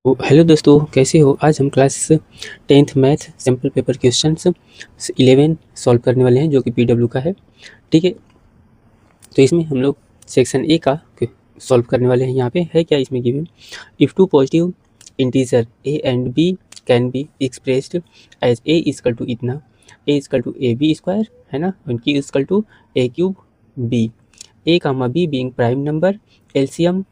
तो हेलो दोस्तों, कैसे हो? आज हम class 10th math simple paper questions 11 solve करने वाले हैं, जो कि पीडब्ल्यू का है। ठीक है, तो इसमें हम लोग सेक्शन ए का सॉल्व करने वाले हैं। यहाँ पे है क्या इसमें given, if two positive integer A and B can be expressed as A equal to इतना, A equal to A B square, है ना, उनकी equal to A cube B, A comma B being prime number, LCM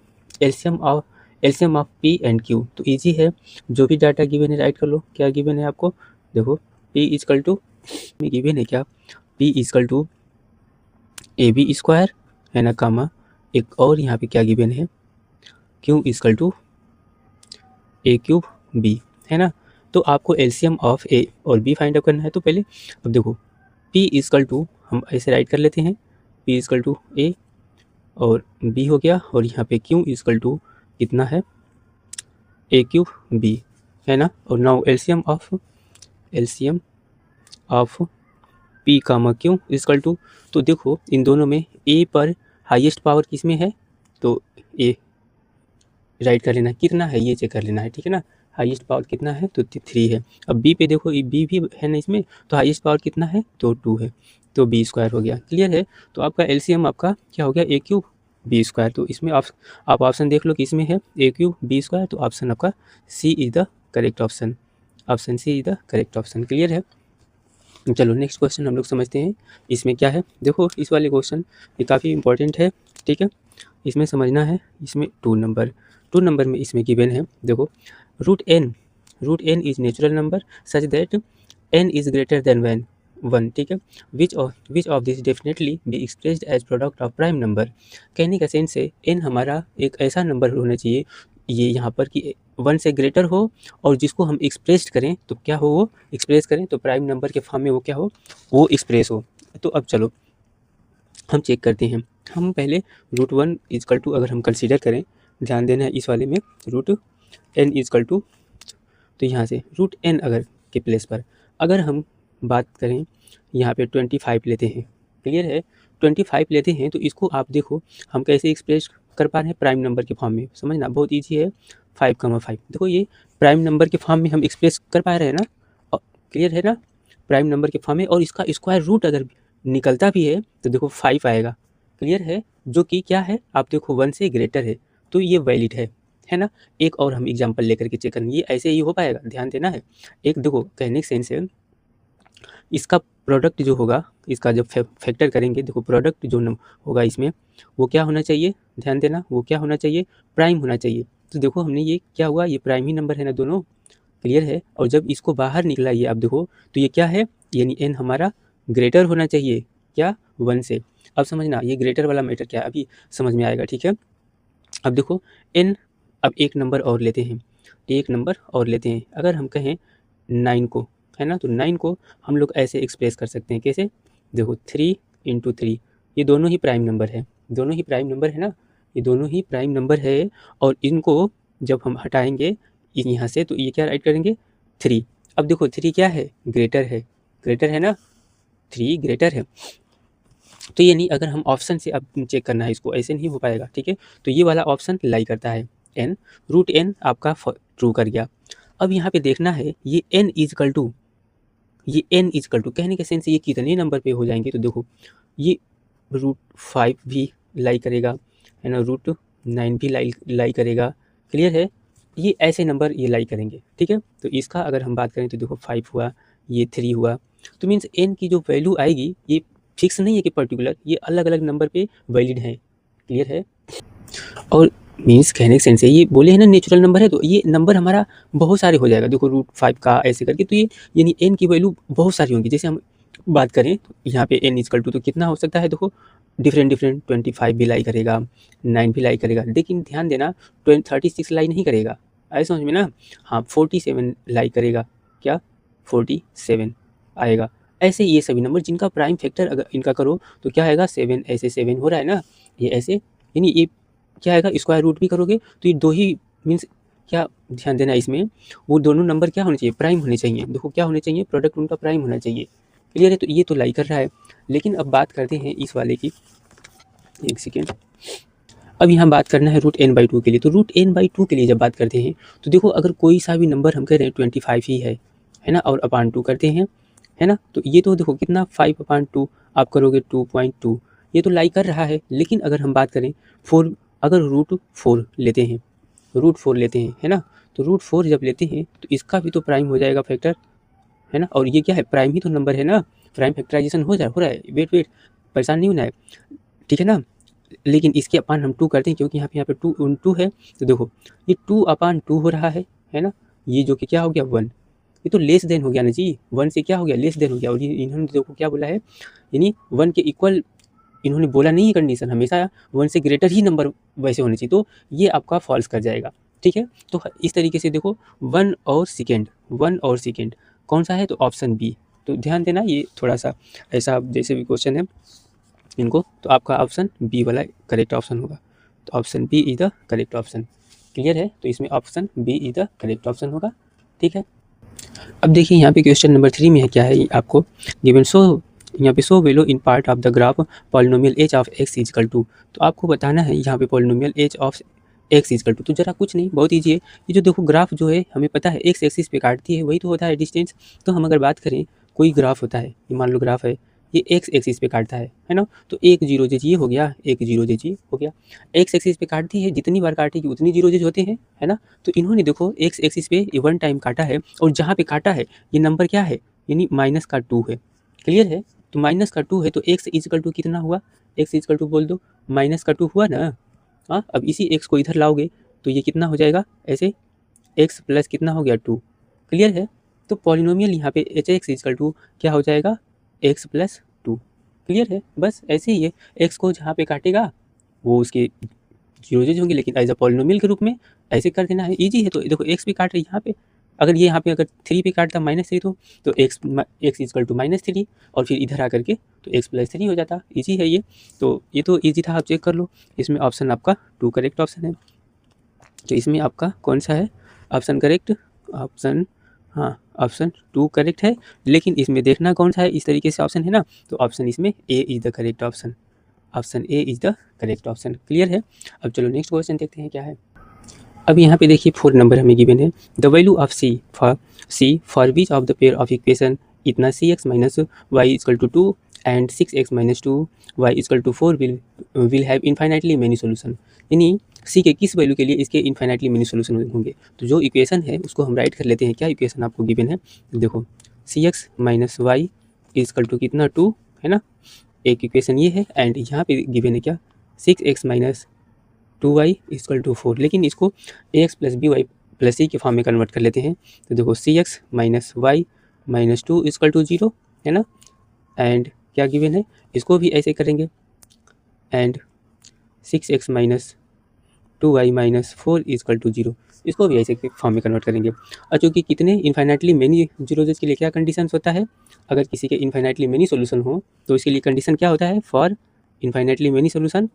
LCM of P and Q. तो easy है, जो भी data given है right कर लो। क्या गिवन है आपको? देखो, पी इजकल टू में गिवन है क्या, P equal to A B square, है ना, कामा एक और यहाँ पे क्या गिवन है, Q equal to A cube B, है ना। तो आपको एलसीएम ऑफ ए और बी फाइंड आउट करना है। तो पहले अब देखो, पी इजकल टू हम ऐसे राइट कर लेते हैं, पी इजकल टू ए और बी हो गया, और यहाँ पे क्यू इजकल टू कितना है, ए क्यूब बी, है ना। और now LCM of P comma Q equal to, तो देखो इन दोनों में ए पर हाईएस्ट पावर किस में है, तो ए राइट कर लेना, कितना है ये चेक कर लेना है, ठीक है ना। हाईएस्ट पावर कितना है, तो 3 है। अब बी पे देखो, बी भी है ना इसमें, तो हाईएस्ट पावर कितना है, तो 2 है, तो बी स्क्वायर हो गया। क्लियर है? तो आपका एलसीएम आपका क्या हो गया, ए क्यूब बी स्क्वायर। तो इसमें आप ऑप्शन देख लो कि इसमें है ए क्यूब बी स्क्वायर, तो ऑप्शन आपका C is the correct option, option C is the correct option. Clear है? चलो नेक्स्ट क्वेश्चन हम लोग समझते हैं इसमें क्या है। देखो इस वाले क्वेश्चन ये काफ़ी इंपॉर्टेंट है, ठीक है। इसमें समझना है, इसमें 2 नंबर में इसमें गिवन है। देखो, root N is natural number such that N is greater than one, ठीक है। Which of this definitely be expressed as product of prime number. कहने का सेंस है एन हमारा एक ऐसा नंबर होना चाहिए, ये यहाँ पर कि 1 से ग्रेटर हो, और जिसको हम एक्सप्रेस करें तो क्या हो, वो एक्सप्रेस करें तो प्राइम नंबर के फॉर्म में वो क्या हो, वो एक्सप्रेस हो। तो अब चलो हम चेक करते हैं। हम पहले रूट 1 इजकल टू अगर हम कंसीडर करें, ध्यान देना है इस वाले में, रूट एन इजकल टू, तो यहाँ से रूट एन अगर के प्लेस पर अगर हम बात करें, यहाँ पे 25 लेते हैं। क्लियर है? 25 लेते हैं, तो इसको आप देखो हम कैसे एक्सप्रेस कर पा रहे हैं, प्राइम नंबर के फॉर्म में। समझना बहुत ईजी है, 5,5 देखो ये प्राइम नंबर के फॉर्म में हम एक्सप्रेस कर पा रहे हैं ना। क्लियर है ना? प्राइम नंबर के फॉर्म में, और इसका स्क्वायर रूट अगर निकलता भी है तो देखो 5 आएगा। क्लियर है? जो कि क्या है, आप देखो 1 से ग्रेटर है, तो ये वैलिड है ना। एक और हम एग्जांपल लेकर के चेक करेंगे, ये ऐसे ही हो पाएगा, ध्यान देना है। एक देखो कहने के सेंस है, इसका प्रोडक्ट जो होगा, इसका जब फैक्टर करेंगे, देखो प्रोडक्ट जो होगा इसमें, वो क्या होना चाहिए, ध्यान देना, वो क्या होना चाहिए, प्राइम होना चाहिए। तो देखो हमने ये क्या हुआ, ये प्राइम ही नंबर है ना दोनों। क्लियर है? और जब इसको बाहर निकला ये आप देखो, तो ये क्या है, यानी एन हमारा ग्रेटर होना चाहिए क्या, 1 से। अब समझना ये ग्रेटर वाला मैटर क्या है, अभी समझ में आएगा, ठीक है। अब देखो एन, अब एक नंबर और लेते हैं, अगर हम कहें 9 को, है ना, तो 9 को हम लोग ऐसे एक्सप्रेस कर सकते हैं, कैसे, देखो 3 × 3, ये दोनों ही प्राइम नंबर है, ना, ये दोनों ही प्राइम नंबर है। और इनको जब हम हटाएंगे यहाँ से, तो ये क्या राइट करेंगे, 3। अब देखो 3 क्या है, ग्रेटर है ना, 3 ग्रेटर है। तो ये नहीं, अगर हम ऑप्शन से अब चेक करना है इसको, ऐसे नहीं हो पाएगा, ठीक है। तो ये वाला ऑप्शन लाई करता है, एन, रूट एन आपका ट्रू कर गया। अब यहाँ पे देखना है ये एन इजकल टू, कहने के सेंस ये कितने नंबर पे हो जाएंगे, तो देखो ये रूट 5 भी लाई करेगा, है ना, रूट 9 भी लाई करेगा। क्लियर है? ये ऐसे नंबर ये लाई करेंगे, ठीक है। तो इसका अगर हम बात करें तो देखो 5 हुआ, ये 3 हुआ, तो मीन्स एन की जो वैल्यू आएगी ये फिक्स नहीं है कि पर्टिकुलर, ये अलग अलग नंबर पे वैलिड है। क्लियर है? और मीन्स कहने के सेंस है, ये बोले हैं ना नेचुरल नंबर है, तो ये नंबर हमारा बहुत सारे हो जाएगा। देखो रूट 5 का ऐसे करके, तो ये यानी एन की वैल्यू बहुत सारी होंगी। जैसे हम बात करें तो यहाँ पे एन इजकल टू, तो कितना हो सकता है, देखो डिफरेंट 25 भी लाई करेगा, 9 भी लाई करेगा, लेकिन ध्यान देना 36 लाई नहीं करेगा, ऐसे समझ में ना। हाँ 47 लाई करेगा, क्या 47 आएगा। ऐसे ये सभी नंबर जिनका प्राइम फैक्टर अगर इनका करो तो क्या आएगा, 7, ऐसे 7 हो रहा है ना, ये ऐसे, यानी ये क्या आएगा, स्क्वायर रूट भी करोगे तो ये दो ही, मीन्स क्या, ध्यान देना इसमें, वो दोनों नंबर क्या होने चाहिए, प्राइम होने चाहिए। देखो क्या होने चाहिए, प्रोडक्ट उनका प्राइम होना चाहिए। क्लियर है? तो ये तो लाई कर रहा है। लेकिन अब बात करते हैं इस वाले की, एक सेकेंड, अब यहाँ बात करना है √n/2 के लिए। तो √n/2 के लिए जब बात करते हैं तो देखो, अगर कोई सा भी नंबर हम कह रहे हैं 25 ही है ना, और अपान 2 करते हैं, है ना, तो ये तो देखो कितना 5/2 आप करोगे 2.2, ये तो लाई कर रहा है। लेकिन अगर हम बात करें 4, अगर √4 लेते हैं, √4 लेते हैं, है ना, तो √4 जब लेते हैं तो इसका भी तो प्राइम हो जाएगा फैक्टर, है ना, और ये क्या है, प्राइम ही तो नंबर है ना, प्राइम फैक्टराइजेशन हो रहा है। वेट परेशान नहीं होना है, ठीक है ना। लेकिन इसके अपान हम 2 करते हैं क्योंकि यहाँ पे 2 है, तो देखो ये 2/2 हो रहा है ना, ये जो कि क्या हो गया 1, ये तो लेस देन हो गया ना जी, 1 से क्या हो गया, लेस देन हो गया। और ये इन्होंने देखो क्या बोला है, यानी 1 के इक्वल इन्होंने बोला नहीं है कंडीशन, हमेशा 1 से ग्रेटर ही नंबर वैसे होने चाहिए, तो ये आपका फॉल्स कर जाएगा, ठीक है। तो इस तरीके से देखो 1 और सेकेंड कौन सा है, तो ऑप्शन बी। तो ध्यान देना, ये थोड़ा सा ऐसा जैसे भी क्वेश्चन है इनको, तो आपका ऑप्शन बी वाला करेक्ट ऑप्शन होगा। तो option B is the correct option. Clear है, तो इसमें option B is the correct option होगा, ठीक है। अब देखिए यहाँ पे क्वेश्चन नंबर 3 में है क्या है, आपको गिवन सो, यहाँ पे so value in part of the graph polynomial H of X equal to. तो आपको बताना है यहाँ पे polynomial H of X equal to. तो जरा कुछ नहीं, बहुत ईजी है। ये जो देखो ग्राफ जो है हमें पता है एक्स एक्सिस पे काटती है, वही तो होता है डिस्टेंस। तो हम अगर बात करें, कोई ग्राफ होता है, ये मान लो ग्राफ है, ये एक्स एक्सिस पे काटता है ना, तो एक जीरो जेज ये हो गया, एक जीरो जेज ये हो गया। एक्स एक्सिस पे काटती है, जितनी बार काटेगी उतनी जीरो जेज होते हैं, है ना। तो इन्होंने देखो एक्स एक्सिस पे 1 टाइम काटा है, और जहाँ पे काटा है ये नंबर क्या है, यानी -2 है। क्लियर है, तो -2 है, तो एक्स इजकल टू कितना हुआ, एक्स इजकल टू बोल दो -2 हुआ ना। हाँ, अब इसी एक्स को इधर लाओगे तो ये कितना हो जाएगा, ऐसे एक्स प्लस कितना हो गया 2। क्लियर है, तो पॉलिनोमियल यहाँ पे एच एक्स इजकल टू क्या हो जाएगा, एक्स प्लस 2। क्लियर है, बस ऐसे ही है, एक्स को जहाँ पे काटेगा वो उसके जीरो जीरो होंगे, लेकिन एज अ पॉलिनोमियल के रूप में ऐसे कर देना है, ईजी है। तो देखो एक्स भी काट रही है यहाँ पे, अगर ये यहाँ पे अगर 3 पे काटता -3 तो एक्स इजकल टू -3, और फिर इधर आकर के तो एक्स प्लस 3 हो जाता। ईजी है ये, तो ये तो ईजी था, आप चेक कर लो। इसमें ऑप्शन आपका 2 करेक्ट ऑप्शन है। तो इसमें आपका कौन सा है ऑप्शन करेक्ट, ऑप्शन, हाँ ऑप्शन 2 करेक्ट है। लेकिन इसमें देखना कौन सा है, इस तरीके से ऑप्शन है ना, तो ऑप्शन इसमें A is the correct option, option A is the correct option. Clear है, अब चलो नेक्स्ट क्वेश्चन देखते हैं क्या है। अब यहाँ पे देखिए 4 नंबर हमें गिवन है, the value of C for which of the pair of equation इतना cx minus Y equal to 2 and 6x minus 2 Y equal to 4 will have infinitely many solution. यानी सी के किस वैल्यू के लिए इसके infinitely many solution होंगे। तो जो इक्वेशन है उसको हम राइट कर लेते हैं। क्या इक्वेशन आपको गिवन है, देखो cx minus Y equal to कितना 2, है ना, एक इक्वेशन ये है। एंड यहाँ पे गिवन है क्या, 6x minus 2y is equal to 4। लेकिन इसको ax plus B Y plus C के फॉर्म में कन्वर्ट कर लेते हैं। तो देखो cx minus Y minus 2 equal to 0, है ना, एंड क्या गिवन है, इसको भी ऐसे करेंगे। And 6x minus 2y minus 4 equal to 0, इसको भी ऐसे फॉर्म में कन्वर्ट करेंगे। और चूँकि कितने इन्फाइनाइटली मेनी जीरोज के लिए क्या कंडीशन होता है, अगर किसी के इन्फाइनाइटली मेनी सोल्यूशन हो तो इसके लिए कंडीशन क्या होता है, for infinitely many solution,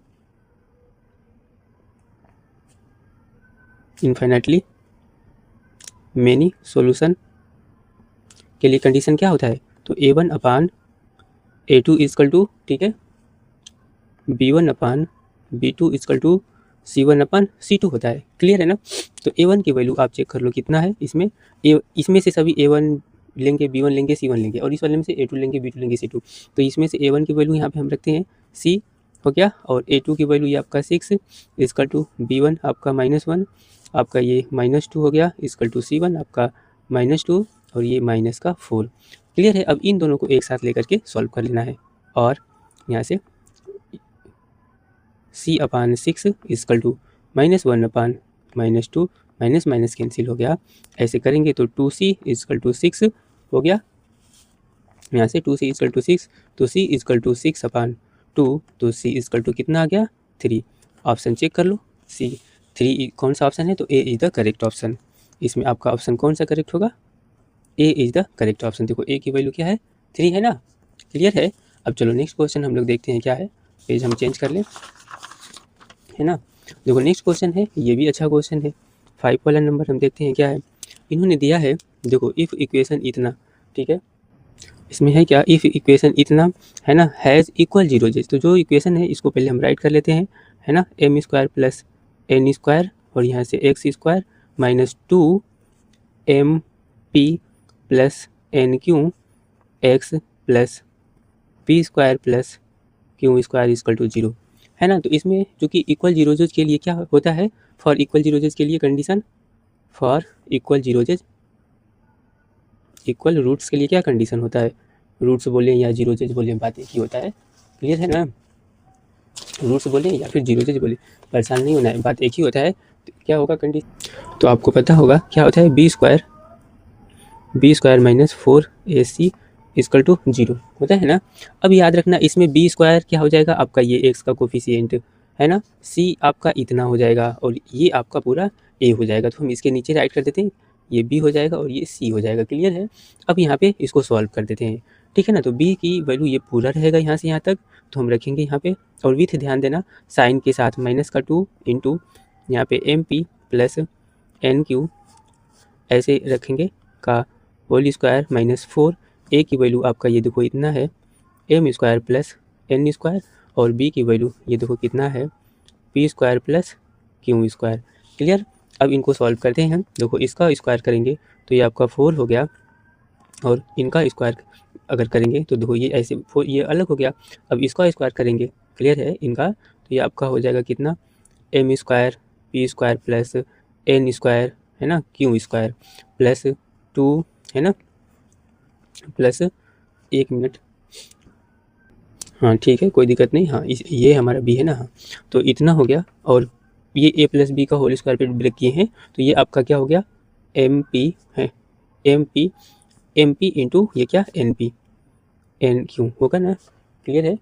infinitely many solution के लिए कंडीशन क्या होता है, तो a1 upon a2 is equal to, ठीक है, b1 upon b2 is equal to c1 upon c2 होता है। क्लियर है ना, तो a1 की वैल्यू आप चेक कर लो कितना है, इसमें से सभी a1 लेंगे, b1 लेंगे, c1 लेंगे, और इस वाले में से a2 लेंगे, b2 लेंगे, c2। तो इसमें से a1 की वैल्यू यहाँ पे हम रखते हैं c हो गया, और a2 की वैल्यू ये आपका 6 इजकल टू b1 आपका -1, आपका ये -2 हो गया इजकल टू c1 आपका -2, और ये माइनस का 4। क्लियर है, अब इन दोनों को एक साथ लेकर के सॉल्व कर लेना है। और यहाँ से c upon 6 equal to -1 upon -2, minus minus cancel हो गया, ऐसे करेंगे तो 2c इजकल टू 6 हो गया। यहाँ से 2c इजकल टू 6, तो c इजकल टू 6 अपान 2, तो c इजकल टू कितना आ गया 3। ऑप्शन चेक कर लो, c 3 कौन सा ऑप्शन है, तो a is the correct option. इसमें आपका ऑप्शन कौन सा करेक्ट होगा, a is the correct option. देखो a की वैल्यू क्या है 3 है ना। क्लियर है, अब चलो नेक्स्ट क्वेश्चन हम लोग देखते हैं क्या है, पेज हम चेंज कर लें, है ना। देखो नेक्स्ट क्वेश्चन है, ये भी अच्छा क्वेश्चन है, 5 वाला नंबर हम देखते हैं क्या है। इन्होंने दिया है, देखो इफ़ इक्वेशन इतना, ठीक है, इसमें है क्या, इफ़ इक्वेशन इतना, है ना, हैज़ इक्वल जीरो जेज। तो जो इक्वेशन है इसको पहले हम राइट कर लेते हैं, है ना, M square plus N square और यहाँ से X square minus 2 M P plus N Q X plus P square plus Q square equal to 0, है ना। तो इसमें जो कि इक्वल जीरोजेज के लिए क्या होता है, फॉर इक्वल जीरोजेज के लिए condition, for equal zeroes equal roots के लिए क्या कंडीशन होता है, रूट्स बोलें या जीरोजेज बोलें बात एक ही होता है, क्लियर है ना। रूट्स बोलें या फिर जीरोजेज बोलें, परेशान नहीं होना है, बात एक ही होता है। तो क्या होगा कंडीशन, तो आपको पता होगा क्या होता है, B square minus 4ac equal to 0 होता है ना। अब याद रखना इसमें बी स्क्वायर क्या हो जाएगा, आपका ये एक्स का कोफिशिएंट है ना, सी आपका इतना हो जाएगा और ये आपका पूरा ए हो जाएगा। तो हम इसके नीचे राइट कर देते हैं, ये बी हो जाएगा और ये सी हो जाएगा, क्लियर है। अब यहाँ पे इसको सॉल्व कर देते हैं, ठीक है ना। तो बी की वैल्यू ये पूरा रहेगा यहाँ से यहाँ तक, तो हम रखेंगे यहाँ पे, और विथ ध्यान देना साइन के साथ माइनस का 2 इंटू यहाँ पे M P plus N Q ऐसे रखेंगे का होल स्क्वायर माइनस 4, ए की वैल्यू आपका ये देखो इतना है M square plus N square और बी की वैल्यू ये देखो कितना है P square plus Q square, clear. अब इनको सॉल्व करते हैं हम, देखो इसका स्क्वायर करेंगे तो ये आपका 4 हो गया और इनका स्क्वायर अगर करेंगे तो देखो ये ऐसे 4 ये अलग हो गया। अब इसका स्क्वायर करेंगे, क्लियर है इनका, तो ये आपका हो जाएगा कितना M square P square plus N square है ना क्यू स्क्वायर प्लस 2 है ना प्लस 1 मिनट, हाँ ठीक है कोई दिक्कत नहीं, हाँ ये हमारा बी है ना, हाँ तो इतना हो गया। और ये ए प्लस बी का होल स्क्वायर पे ब्रेक किए हैं तो ये आपका क्या हो गया एम पी है, एम पी इंटू ये क्या एन पी एन क्यू होगा ना, क्लियर है।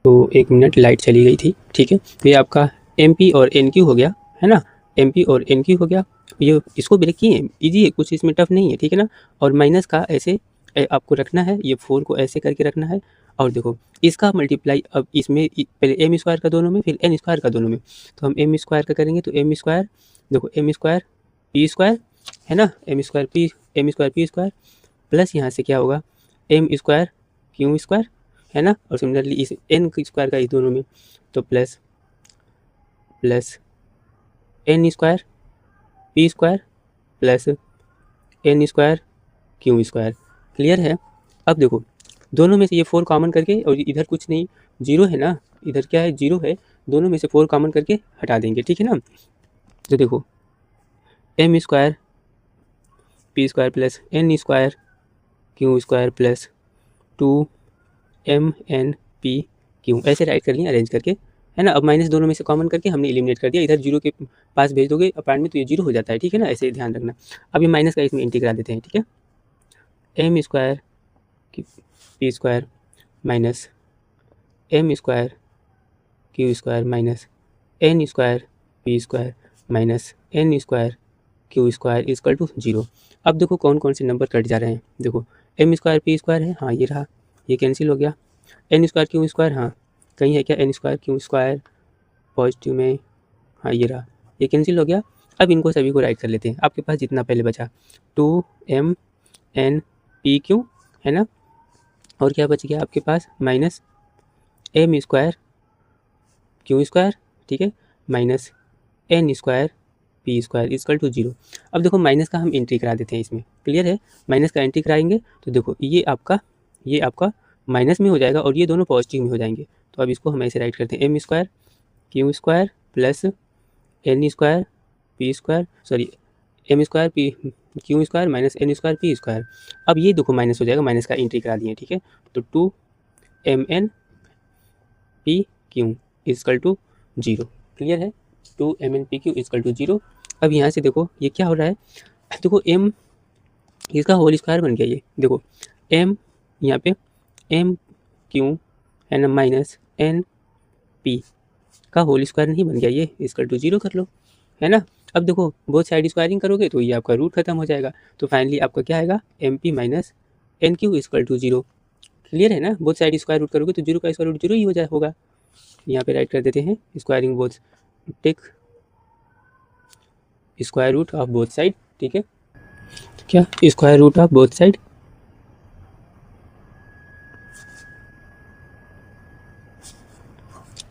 तो 1 मिनट लाइट चली गई थी, ठीक है। तो ये आपका एम पी और एन क्यू हो गया है ना, एम पी और एन क्यू हो गया, ये इसको ब्रेक किए हैं, ईजी है, कुछ इसमें टफ नहीं है, ठीक है ना। और माइनस का ऐसे आपको रखना है, ये 4 को ऐसे करके रखना है और देखो इसका मल्टीप्लाई अब इसमें पहले एम स्क्वायर का दोनों में फिर एन स्क्वायर का दोनों में, तो हम एम स्क्वायर का करेंगे तो एम स्क्वायर देखो एम स्क्वायर पी स्क्वायर है ना, M square P square plus यहाँ से क्या होगा एम स्क्वायर क्यू स्क्वायर है ना, और सिमिलरली इस एन स्क्वायर का इस दोनों में तो plus N square P square plus N square Q square, clear है। अब देखो दोनों में से ये 4 कॉमन करके और इधर कुछ नहीं 0 है ना, इधर क्या है 0 है, दोनों में से 4 कॉमन करके हटा देंगे, ठीक है ना। तो देखो M square P square plus N square Q square plus 2 M N P Q ऐसे राइट कर लिया अरेंज करके, है ना। अब माइनस दोनों में से कॉमन करके हमने एलिमिनेट कर दिया, इधर 0 के पास भेज दोगे अपार्ट में तो ये 0 हो जाता है, ठीक है ना, ऐसे ध्यान रखना। अब ये माइनस का इसमें इंटीग्रल देते हैं, ठीक है, M square P square minus M square Q square minus N square P square minus N square Q square equal to 0। अब देखो कौन कौन से नंबर कट जा रहे हैं, देखो एम स्क्वायर पी स्क्वायर है, हाँ ये रहा, ये कैंसिल हो गया, एन स्क्वायर क्यू स्क्वायर, हाँ कहीं है क्या N square Q square positive में, हाँ ये रहा, ये कैंसिल हो गया। अब इनको सभी को राइट कर लेते हैं, आपके पास जितना पहले बचा 2 एम एन पी क्यू है ना, और क्या बच गया आपके पास minus M square Q square, ठीक है, minus N square P square equal to 0। अब देखो माइनस का हम एंट्री करा देते हैं इसमें, क्लियर है, माइनस का एंट्री कराएंगे तो देखो ये आपका माइनस में हो जाएगा और ये दोनों पॉजिटिव में हो जाएंगे। तो अब इसको हम ऐसे राइट करते हैं M square Q square plus N square P square sorry M square P Q square minus N square P square. अब ये देखो माइनस हो जाएगा, माइनस का एंट्री करा दिए, ठीक है। तो 2 M N P Q equal to 0, clear है, 2 M N P Q equal to 0। अब यहाँ से देखो ये क्या हो रहा है, देखो एम इसका होल स्क्वायर बन गया, ये देखो एम यहाँ पे एम क्यू है ना माइनस एन पी का होल स्क्वायर नहीं बन गया, ये इक्वल टू 0 कर लो, है ना। अब देखो बोथ साइड स्क्वायरिंग करोगे तो ये आपका रूट खत्म हो जाएगा, तो फाइनली आपका क्या आएगा M P minus N Q equal to 0, clear है ना। बोथ साइड स्क्वायर रूट करोगे तो 0 का स्क्वायर रूट 0 ही हो जाए होगा। यहाँ पे राइट कर देते हैं squaring both, take square root of both side, ठीक है, क्या square root of both side,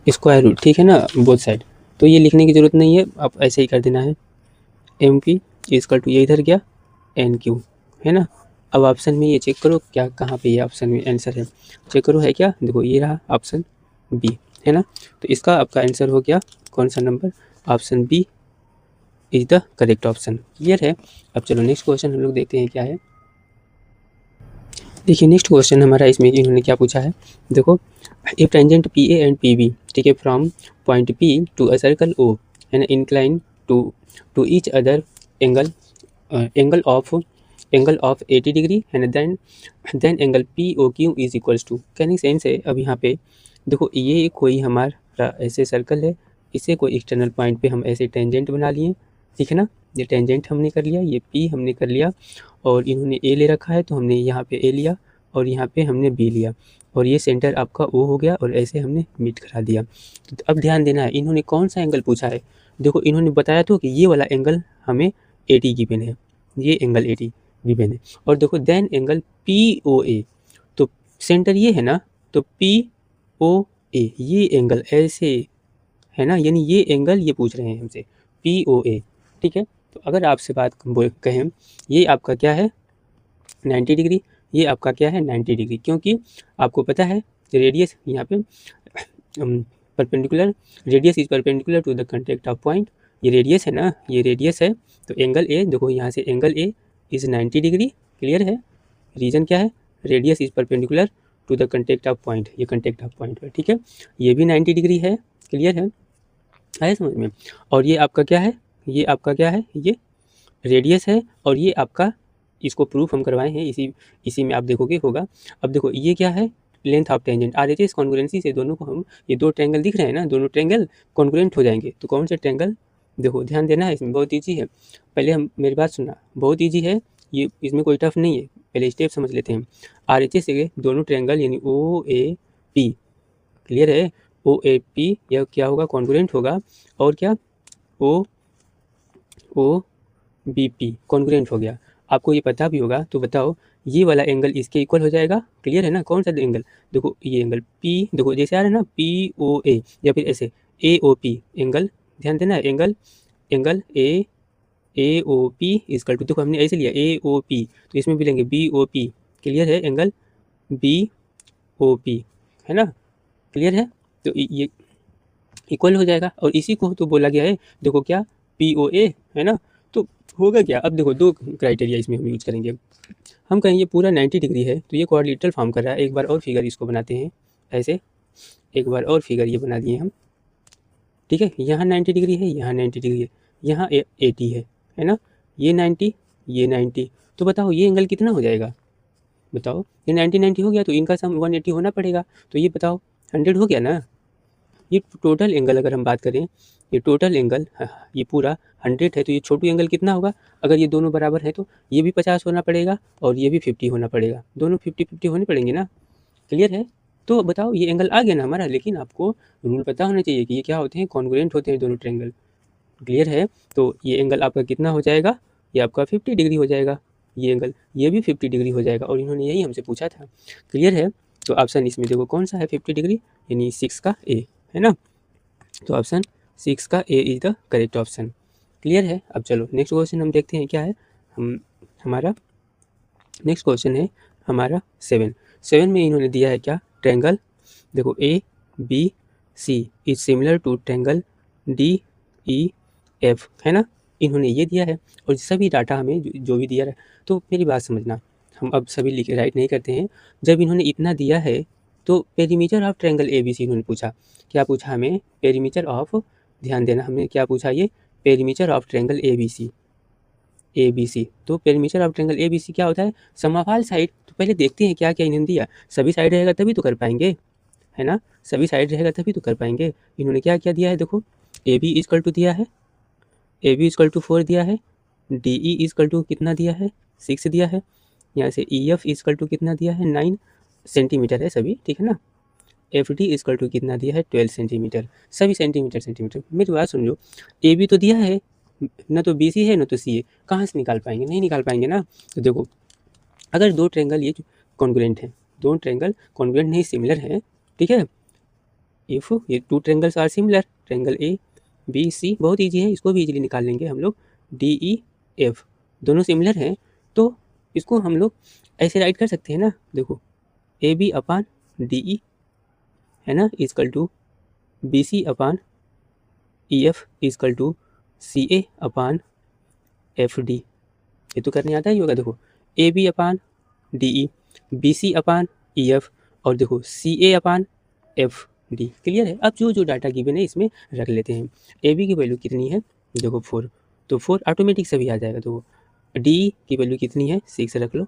square root, ठीक है ना, बोथ साइड तो ये लिखने की ज़रूरत नहीं है, आप ऐसे ही कर देना है एम पी इजकल टू, ये इधर गया एन क्यू, है ना। अब ऑप्शन में ये चेक करो क्या कहाँ पे ये ऑप्शन में आंसर है, चेक करो है क्या, देखो ये रहा ऑप्शन बी, है ना। तो इसका आपका आंसर हो गया कौन सा number, option B is the correct option. Clear है। अब चलो नेक्स्ट क्वेश्चन हम लोग देखते हैं क्या है। देखिए नेक्स्ट क्वेश्चन हमारा इसमें इन्होंने क्या पूछा है, देखो if tangent P A and P B, ठीक है, from point P to a circle O and incline to each other angle angle of 80 degree and then angle P O Q is equals to. कहने sense है, अब यहाँ पे देखो ये कोई हमारा ऐसे सर्कल है, इसे कोई एक्सटर्नल पॉइंट पे हम ऐसे टेंजेंट बना लिए, ठीक है ना। ये टेंजेंट हमने कर लिया, ये पी हमने कर लिया, और इन्होंने ए ले रखा है तो हमने यहाँ पे ए लिया और यहाँ पे हमने बी लिया, और ये सेंटर आपका ओ हो गया, और ऐसे हमने मीट करा दिया। तो अब ध्यान देना है इन्होंने कौन सा एंगल पूछा है। देखो इन्होंने बताया तो कि ये वाला एंगल हमें 80 गिवन है, ये एंगल 80 गिवन है, और देखो देन एंगल पी ओ ए, तो सेंटर ये है ना, तो पी ओ ए ये एंगल ऐसे है ना, यानी ये एंगल ये पूछ रहे हैं हमसे पी ओ ए, ठीक है। तो अगर आपसे बात कहें ये आपका क्या है 90 डिग्री, ये आपका क्या है 90 डिग्री, क्योंकि आपको पता है रेडियस यहाँ पे perpendicular, radius is perpendicular to the contact of point, ये रेडियस है ना, ये रेडियस है, तो एंगल ए देखो यहाँ से angle A is 90 degree. Clear है। रीजन क्या है, radius is perpendicular to the contact of point, ये कॉन्टैक्ट ऑफ पॉइंट है, ठीक है। ये भी 90 डिग्री है। क्लियर है, आया समझ में। और ये आपका क्या है, ये आपका क्या है, ये रेडियस है, और ये आपका, इसको प्रूफ हम करवाए हैं, इसी में आप देखोगे होगा। अब देखो ये क्या है, length of tangent RHS congruency से दोनों को हम, ये दो ट्रायंगल दिख रहे हैं ना, दोनों ट्रायंगल कॉन्ग्रुएंट हो जाएंगे। तो कौन से ट्रायंगल, देखो ध्यान देना है, इसमें बहुत ईजी है। पहले हम मेरी बात सुनना, बहुत ईजी है ये, इसमें कोई टफ नहीं है, पहले स्टेप समझ लेते हैं। RHS से दोनों ट्रायंगल यानी OAP, क्लियर है, OAP यह क्या होगा, कॉन्ग्रुएंट होगा, और क्या OBP कॉन्ग्रुएंट हो गया। आपको ये पता भी होगा, तो बताओ ये वाला एंगल इसके इक्वल हो जाएगा। क्लियर है ना, कौन सा एंगल, देखो ये एंगल P, देखो जैसे आ रहा है ना POA, या फिर ऐसे AOP एंगल, ध्यान देना है, एंगल AOP इसकल टू, देखो हमने ऐसे लिया AOP, तो इसमें भी लेंगे BOP। क्लियर है, एंगल BOP, है ना। क्लियर है, तो ये इक्वल हो जाएगा, और इसी को तो बोला गया है, देखो क्या POA है ना। तो होगा क्या, अब देखो दो क्राइटेरिया इसमें हम यूज करेंगे। हम कहेंगे पूरा 90 डिग्री है, तो ये क्वाड्रिलेटरल फॉर्म कर रहा है। एक बार और फिगर इसको बनाते हैं ऐसे, एक बार और फिगर ये बना दिए हम, ठीक है। यहाँ 90 डिग्री है, यहाँ 90 डिग्री है, यहाँ 80 है ना, ये 90, ये 90, तो बताओ ये एंगल कितना हो जाएगा, बताओ। ये 90 हो गया, तो इनका सम 180 होना पड़ेगा, तो ये बताओ 100 हो गया ना। ये टोटल एंगल अगर हम बात करें, ये टोटल एंगल ये पूरा 100 है, तो ये छोटू एंगल कितना होगा, अगर ये दोनों बराबर है तो ये भी 50 होना पड़ेगा और ये भी 50 होना पड़ेगा, दोनों 50-50 होने पड़ेंगे ना। क्लियर है, तो बताओ ये एंगल आ गया ना हमारा। लेकिन आपको रूल पता होना चाहिए कि ये क्या होते हैं, कॉन्ग्रुएंट होते हैं दोनों ट्रायंगल। क्लियर है, तो ये एंगल आपका कितना हो जाएगा, ये आपका 50 डिग्री हो जाएगा, ये एंगल ये भी 50 डिग्री हो जाएगा, और इन्होंने यही हमसे पूछा था। क्लियर है, तो ऑप्शन इसमें देखो कौन सा है 50 डिग्री, यानी 6 का ए, है ना। तो ऑप्शन 6 का A is the correct option. Clear है। अब चलो नेक्स्ट क्वेश्चन हम देखते हैं क्या है। हमारा नेक्स्ट क्वेश्चन है हमारा 7 में इन्होंने दिया है क्या, ट्रायंगल, देखो ABC is similar to triangle DEF, है ना। इन्होंने ये दिया है, और सभी डाटा हमें जो भी दिया है, तो मेरी बात समझना, हम अब सभी लिख राइट नहीं करते हैं। जब इन्होंने इतना दिया है, तो पेरीमीटर ऑफ ट्रायंगल ABC इन्होंने पूछा, क्या पूछा हमें, पेरीमीटर ऑफ, ध्यान देना हमने क्या पूछा, ये पेरीमीटर ऑफ ट्रायंगल ABC। तो पेरीमीटर ऑफ ट्रायंगल ABC क्या होता है, सम ऑफ ऑल साइड। तो पहले देखते हैं क्या क्या इन्होंने दिया, सभी साइड रहेगा तभी तो कर पाएंगे, है ना, सभी साइड रहेगा तभी तो कर पाएंगे। इन्होंने क्या क्या दिया है, देखो AB इक्वल टू दिया है, AB इक्वल टू 4 दिया है, DE इक्वल टू कितना दिया है 6 दिया है, यहाँ से EF इक्वल टू कितना दिया है 9 सेंटीमीटर है सभी, ठीक है ना। FD इक्वल टू कितना दिया है 12 सेंटीमीटर, सभी सेंटीमीटर। मेरी बात सुन लो, AB तो दिया है, न तो BC है न तो CA, कहाँ से निकाल पाएंगे, नहीं निकाल पाएंगे ना। तो देखो अगर दो ट्रायंगल ये कॉन्ग्रुएंट है, दो ट्रायंगल कॉन्ग्रुएंट नहीं सिमिलर है, ठीक है, इफ ये two triangles are similar, triangle B C बहुत ईजी है, इसको भी ईजिली निकाल लेंगे हम लोग। डी ई एफ दोनों सिमिलर हैं, तो इसको हम लोग ऐसे राइट कर सकते हैं ना, देखो A B upon D E है ना equal to B C upon E F equal to C A upon F D. ये तो करने आता ही होगा। देखो A B upon D E, B C upon E F, और देखो C A upon F D. Clear है। अब जो जो डाटा गिवन है इसमें रख लेते हैं। ए बी की वैल्यू कितनी है, देखो 4, तो 4 ऑटोमेटिक सभी आ जाएगा। तो डी की वैल्यू कितनी है, 6 रख लो,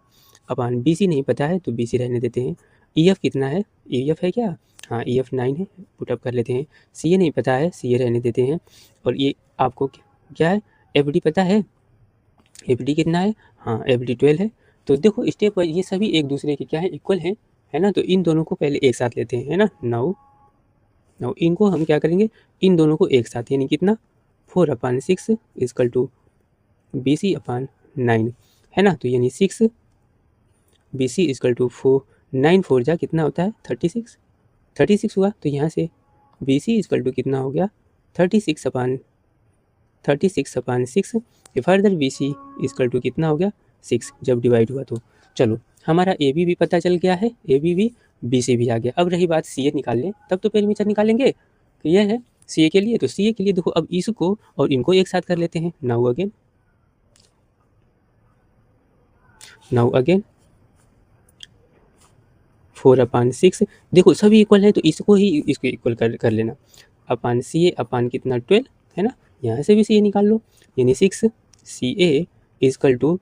अपान बी सी नहीं पता है तो बी सी रहने देते हैं। ई एफ कितना है, ई एफ है क्या, हाँ ई एफ 9 है, पुटअप कर लेते हैं। सी ए नहीं पता है, सी ए रहने देते हैं। और ये आपको क्या है, एफ डी पता है, एफ डी कितना है, हाँ एफ डी 12 है। तो देखो स्टेप वाइज ये सभी एक दूसरे के क्या है, इक्वल है ना। तो इन दोनों को पहले एक साथ लेते हैं, है ना। नाउ इनको हम क्या करेंगे, इन दोनों को एक साथ, यानी कितना 4/6 इजकल टू बी सी अपान 9 है ना। तो यानी 6 बी सी इजकल टू 4, 9 4 जा कितना होता है 36 हुआ। तो यहाँ से बी सी इजकल टू कितना हो गया 36 upon 6। Further B C equal to कितना हो गया 6 जब डिवाइड हुआ। तो चलो हमारा ए बी भी पता चल गया है, ए बी भी बी सी भी आ गया। अब रही बात सी ए निकाल लें, तब तो पेरीमीटर निकालेंगे। तो यह है सी ए के लिए। तो सी ए के लिए देखो अब इसको और इनको एक साथ कर लेते हैं। नाउ अगेन 4/6, देखो सभी इक्वल है तो इसको ही इसको इक्वल कर लेना। अपान सी ए अपान कितना 12 है ना, यहाँ से भी सी ए निकाल लो, यानी 6 सी ए इजकल टू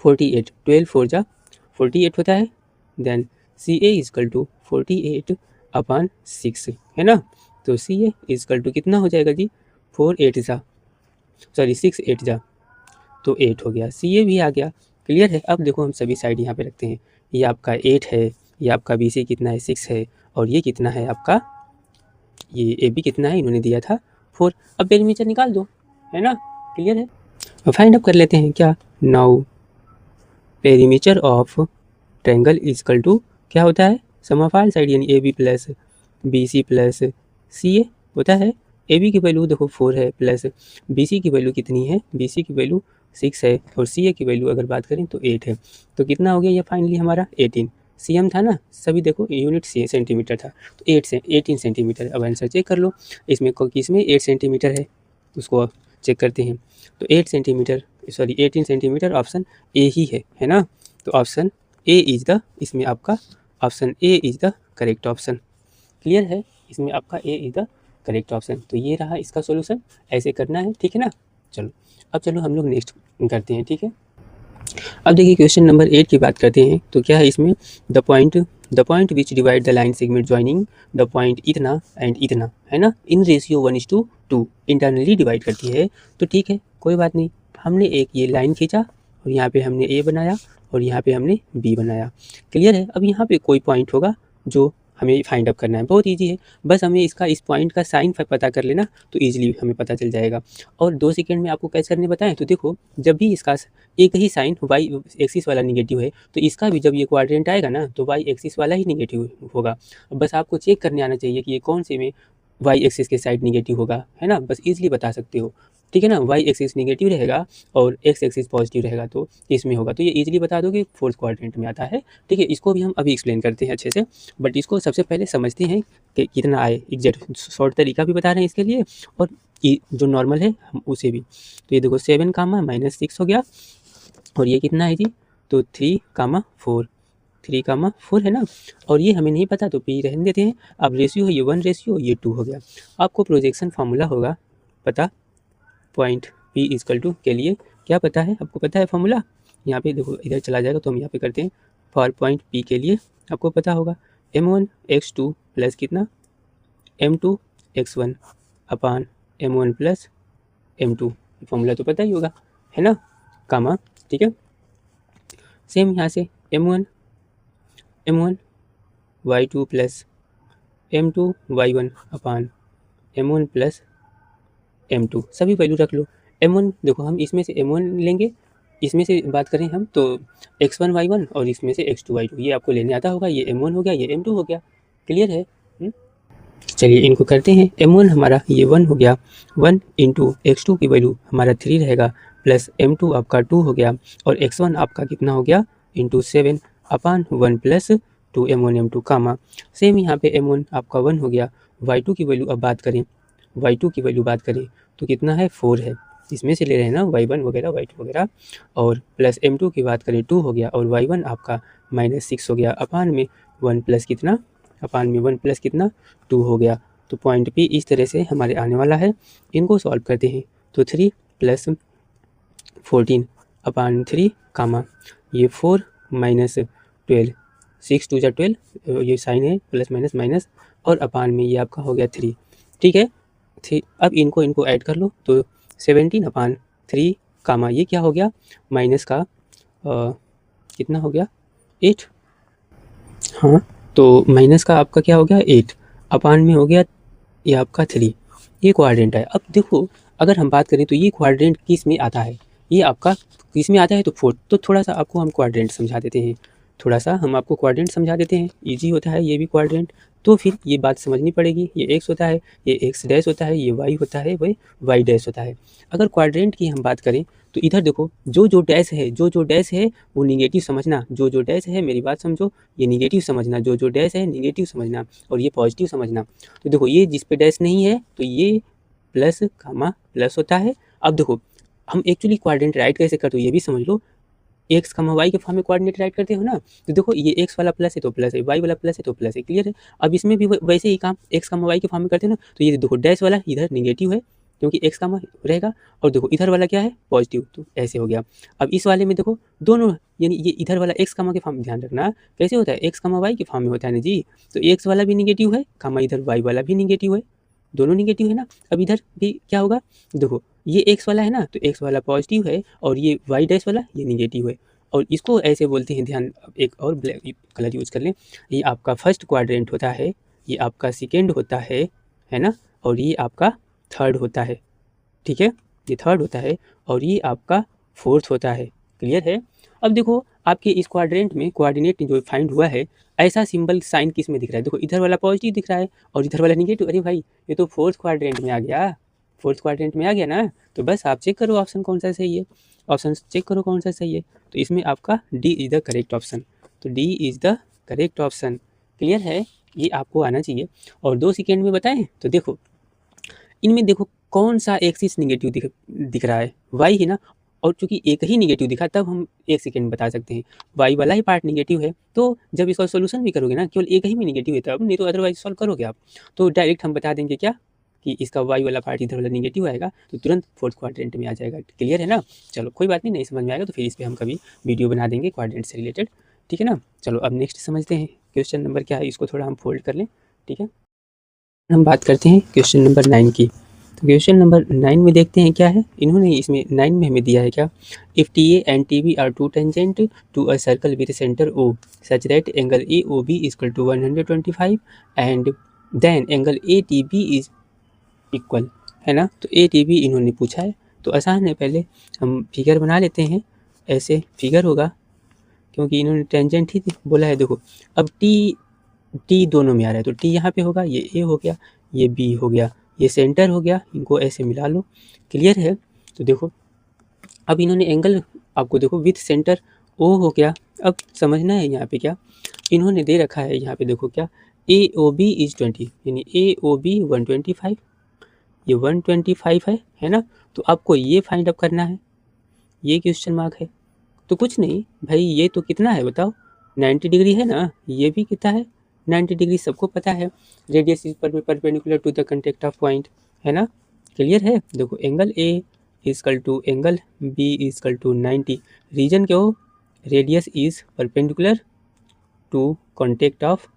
48, 12 4 जा 48 होता है। Then C A equal to 48/6 है ना। तो सी ए इजकल टू कितना हो जाएगा जी 6 8 जा तो 8 हो गया, सी ए भी आ गया। क्लियर है। अब देखो हम सभी साइड यहाँ पे रखते हैं, ये आपका 8 है, ये आपका बी सी कितना है 6 है, और ये कितना है आपका, ये ए बी कितना है इन्होंने दिया था 4। अब पेरीमीटर निकाल दो, है ना। क्लियर है। अब फाइंड अप कर लेते हैं क्या, now perimeter of triangle equal to क्या होता है, सम ऑफ ऑल साइड, यानी A B plus B C plus C A होता है। ए बी की वैल्यू देखो 4 है, प्लस बी सी की वैल्यू कितनी है, बी सी की वैल्यू 6 है, और सी ए की वैल्यू अगर बात करें तो 8 है। तो कितना हो गया ये फाइनली हमारा 18। सी एम था ना, सभी देखो यूनिट सेंटीमीटर था, तो 18 सेंटीमीटर। अब आंसर चेक कर लो, इसमें किसमें 8 सेंटीमीटर है, उसको चेक करते हैं। तो 18 सेंटीमीटर ऑप्शन ए ही है ना। तो ऑप्शन ए इज द, इसमें आपका option A is the correct option. Clear है, इसमें आपका ए इज द करेक्ट ऑप्शन। तो ये रहा इसका सॉल्यूशन, ऐसे करना है, ठीक है ना। चलो अब चलो हम लोग नेक्स्ट करते हैं, ठीक है। अब देखिए क्वेश्चन नंबर 8 की बात करते हैं। तो क्या है इसमें, the point which divide the line segment joining the point इतना एंड इतना है ना, इन रेशियो 1:2 इंटरनली डिवाइड करती है। तो ठीक है, कोई बात नहीं, हमने एक ये लाइन खींचा और यहाँ पे हमने ए बनाया और यहाँ पे हमने बी बनाया। क्लियर है। अब यहाँ पे कोई पॉइंट होगा जो हमें फाइंड अप करना है, बहुत इजी है, बस हमें इस पॉइंट का साइन पता कर लेना तो ईजिली हमें पता चल जाएगा। और 2 सेकंड में आपको कैसे करने बताएं। तो देखो जब भी इसका एक ही साइन वाई एक्सिस वाला निगेटिव है, तो इसका भी जब ये क्वाड्रेंट आएगा ना तो वाई एक्सिस वाला ही निगेटिव होगा। बस आपको चेक करने आना चाहिए कि ये कौन से में वाई एक्सिस के साइड निगेटिव होगा, है ना, बस ईजिली बता सकते हो, ठीक है ना। वाई एक्सिस निगेटिव रहेगा और एक्स एक्सिस पॉजिटिव रहेगा तो इसमें होगा। तो ये इजीली बता दो कि फोर्थ क्वाड्रेंट में आता है, ठीक है। इसको भी हम अभी एक्सप्लेन करते हैं अच्छे से, बट इसको सबसे पहले समझते हैं कि कितना आए, एग्जैक्ट शॉर्ट तरीका भी बता रहे हैं इसके लिए, और जो नॉर्मल है हम उसे भी। तो ये देखो 7, -6 हो गया, और ये कितना है जी, तो 3, 4 है ना। और ये हमें नहीं पता तो पी रहने देते हैं। अब रेशियो है ये 1:, ये 2 हो गया। आपको प्रोजेक्शन फार्मूला होगा पता, पॉइंट पी इजकल टू के लिए क्या पता है, आपको पता है फार्मूला, यहाँ पे देखो इधर चला जाएगा तो हम यहाँ पे करते हैं। फॉर पॉइंट पी के लिए आपको पता होगा m1x2 प्लस कितना m2x1 अपान m1 प्लस m2, फॉर्मूला तो पता ही होगा, है ना, कामा, ठीक है। सेम यहाँ से m1 y2 plus m2 y1 अपान m1 प्लस m2, सभी वैल्यू रख लो। m1 देखो हम इसमें से m1 लेंगे, इसमें से बात करें हम तो x1 y1 और इसमें से x2 y2, ये आपको लेने आता होगा। ये m1 हो गया, ये m2 हो गया। क्लियर है। चलिए इनको करते हैं। m1 हमारा ये 1 हो गया, 1 इंटू x2 की वैल्यू हमारा 3 रहेगा, प्लस m2 आपका 2 हो गया, और x1 आपका कितना हो गया इंटू 7 अपान 1 प्लस 2 m1 m2 कामा। सेम यहाँ पे m1 आपका 1 हो गया, y2 की वैल्यू अब बात करें, y2 की वैल्यू बात करें तो कितना है 4 है, इसमें से ले रहे हैं ना y1 वगैरह y2 वगैरह, और प्लस m2 की बात करें 2 हो गया, और y1 आपका -6 हो गया, अपान में 1 प्लस कितना, अपान में 1 प्लस कितना 2 हो गया। तो पॉइंट पी इस तरह से हमारे आने वाला है। इनको सॉल्व करते हैं तो 3 प्लस 14 अपान 3 कामा ये 4 माइनस 12, 6 2 जा 12, ये साइन है प्लस माइनस माइनस, और अपान में ये आपका हो गया 3। ठीक है, अब इनको ऐड कर लो तो 17 अपान 3 कामा ये क्या हो गया माइनस का कितना हो गया 8, हाँ तो माइनस का आपका क्या हो गया 8, अपान में हो गया ये आपका 3। ये क्वाड्रेंट है। अब देखो अगर हम बात करें तो ये क्वाड्रेंट किस में आता है, ये आपका किस में आता है तो फोर्थ। तो थोड़ा सा आपको हम क्वाड्रेंट समझा देते हैं, थोड़ा सा हम आपको क्वाड्रेंट समझा देते हैं, इजी होता है ये भी क्वाड्रेंट। तो फिर ये बात समझनी पड़ेगी, ये एक्स होता है, ये एक्स डैश होता है, ये वाई होता है, वही वाई डैश होता है। अगर क्वाड्रेंट की हम बात करें तो इधर देखो जो डैश है, जो डैश है वो निगेटिव समझना, जो डैश है मेरी बात समझो, ये निगेटिव समझना, जो डैश है निगेटिव समझना, और ये पॉजिटिव समझना। तो देखो ये जिस पे डैश नहीं है तो ये प्लस कामा प्लस होता है। अब देखो हम एक्चुअली क्वाड्रेंट राइट कैसे करते हो ये भी समझ लो, एक्स कमा वाई के फॉर्म में कोऑर्डिनेट राइट करते हो ना, तो देखो ये एक्स वाला प्लस है तो प्लस है, वाई वाला प्लस है तो प्लस है, क्लियर है। अब इसमें भी वैसे ही काम एक्स कमा वाई के फॉर्म में करते हो ना, तो ये देखो डैश वाला इधर निगेटिव है क्योंकि एक्स कमा रहेगा, और देखो इधर वाला क्या है पॉजिटिव, तो ऐसे हो गया। अब इस वाले में देखो दोनों, यानी ये इधर वाला एक्स कमा के फॉर्म में ध्यान रखना कैसे होता है, एक्स कमा वाई के फॉर्म में होता है ना जी, तो एक्स वाला भी निगेटिव है, कमा इधर वाई वाला भी निगेटिव है, दोनों निगेटिव है ना। अब इधर भी क्या होगा, देखो ये एक्स वाला है ना तो एक्स वाला पॉजिटिव है, और ये वाई डैश वाला ये निगेटिव है, और इसको ऐसे बोलते हैं, ध्यान एक और ब्लैक कलर यूज कर लें, ये आपका फर्स्ट क्वाड्रेंट होता है, ये आपका सेकेंड होता है ना, और ये आपका थर्ड होता है, ठीक है, ये थर्ड होता है, और ये आपका फोर्थ होता है, क्लियर है। अब देखो आपके इस क्वाड्रेंट में कोऑर्डिनेट जो फाइंड हुआ है, ऐसा सिंबल साइन किस में दिख रहा है, देखो इधर वाला पॉजिटिव दिख रहा है और इधर वाला निगेटिव, अरे भाई ये तो फोर्थ क्वाड्रेंट में आ गया, फोर्थ क्वाड्रेंट में आ गया ना, तो बस आप चेक करो ऑप्शन कौन सा सही है, ऑप्शन चेक करो कौन सा सही है, तो इसमें आपका D is the correct option, तो D is the correct option, clear है, ये आपको आना चाहिए। और 2 सेकेंड में बताएं तो देखो इनमें देखो कौन सा एक्सिस निगेटिव दिख रहा है, वाई है ना, और चूंकि एक ही निगेटिव दिखा तब हम 1 सेकेंड में बता सकते हैं, वाई वाला ही पार्ट निगेटिव है, तो जब इसका सोल्यूशन भी करोगे ना केवल एक ही में निगेटिव है तब, नहीं तो अदरवाइज सॉल्व करोगे आप, तो डायरेक्ट हम बता देंगे क्या कि इसका वाई वाला पार्ट इधर वाला निगेटिव आएगा, तो तुरंत फोर्थ क्वाड्रेंट में आ जाएगा, क्लियर है ना। चलो कोई बात नहीं, नहीं समझ में आएगा तो फिर इस पर हम कभी वीडियो बना देंगे क्वाड्रेंट से रिलेटेड, ठीक है ना। चलो अब नेक्स्ट समझते हैं, क्वेश्चन नंबर क्या है, इसको थोड़ा हम फोल्ड कर लें, ठीक है। हम बात करते हैं क्वेश्चन नंबर 9 की। तो क्वेश्चन नंबर 9 में देखते हैं क्या है, इन्होंने इसमें 9 में हमें दिया है क्या, if T A and T B are two tangent to a circle with centre O such that angle A O B equal to 125 and then angle A T B is equal, है ना। तो ए T B इन्होंने पूछा है, तो आसान है, पहले हम फिगर बना लेते हैं, ऐसे फिगर होगा क्योंकि इन्होंने टेंजेंट ही बोला है। देखो अब टी दोनों में आ रहा है तो टी यहाँ पे होगा, ये ए हो गया, ये बी हो गया, ये सेंटर हो गया, इनको ऐसे मिला लो, क्लियर है। तो देखो अब इन्होंने एंगल आपको देखो विथ सेंटर ओ हो गया, अब समझना है यहाँ पे क्या इन्होंने दे रखा है, यहाँ पे देखो क्या ए ओ बी इज 20, यानी ए ओ बी 125, ये 125 है ना। तो आपको ये फाइंड अप करना है, ये क्वेश्चन मार्क है, तो कुछ नहीं भाई, ये तो कितना है बताओ 90 डिग्री है ना, ये भी कितना है 90 डिग्री, सबको पता है, radius is perpendicular to the contact of point, है ना, क्लियर है। देखो angle A equal to angle B equal to 90, reason क्या हो, radius is perpendicular to contact of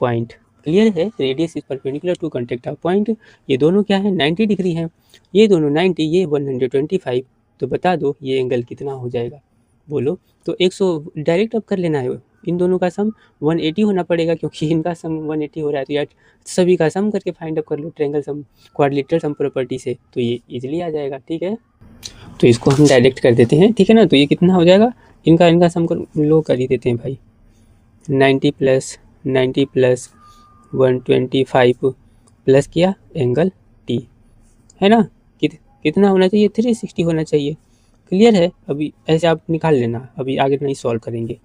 point, clear है, radius is perpendicular to contact of point, ये दोनों क्या है 90 डिग्री हैं, ये दोनों 90, ये 125, तो बता दो ये एंगल कितना हो जाएगा, बोलो। तो 100 डायरेक्ट अब कर लेना है, इन दोनों का सम 180 होना पड़ेगा क्योंकि इनका सम 180 हो रहा है, तो यार सभी का सम करके फाइंड अप कर लो ट्रायंगल सम क्वाड्रिलेटरल सम प्रॉपर्टी से, तो ये इजीली आ जाएगा, ठीक है। तो इसको हम डायरेक्ट कर देते हैं, ठीक है ना। तो ये कितना हो जाएगा, इनका सम लो कर ही देते हैं भाई, 90 प्लस 90 प्लस 125 प्लस किया एंगल टी, है ना। कितना होना चाहिए, 360 होना चाहिए। क्लियर है, अभी ऐसे आप निकाल लेना, अभी आगे नहीं सॉल्व करेंगे,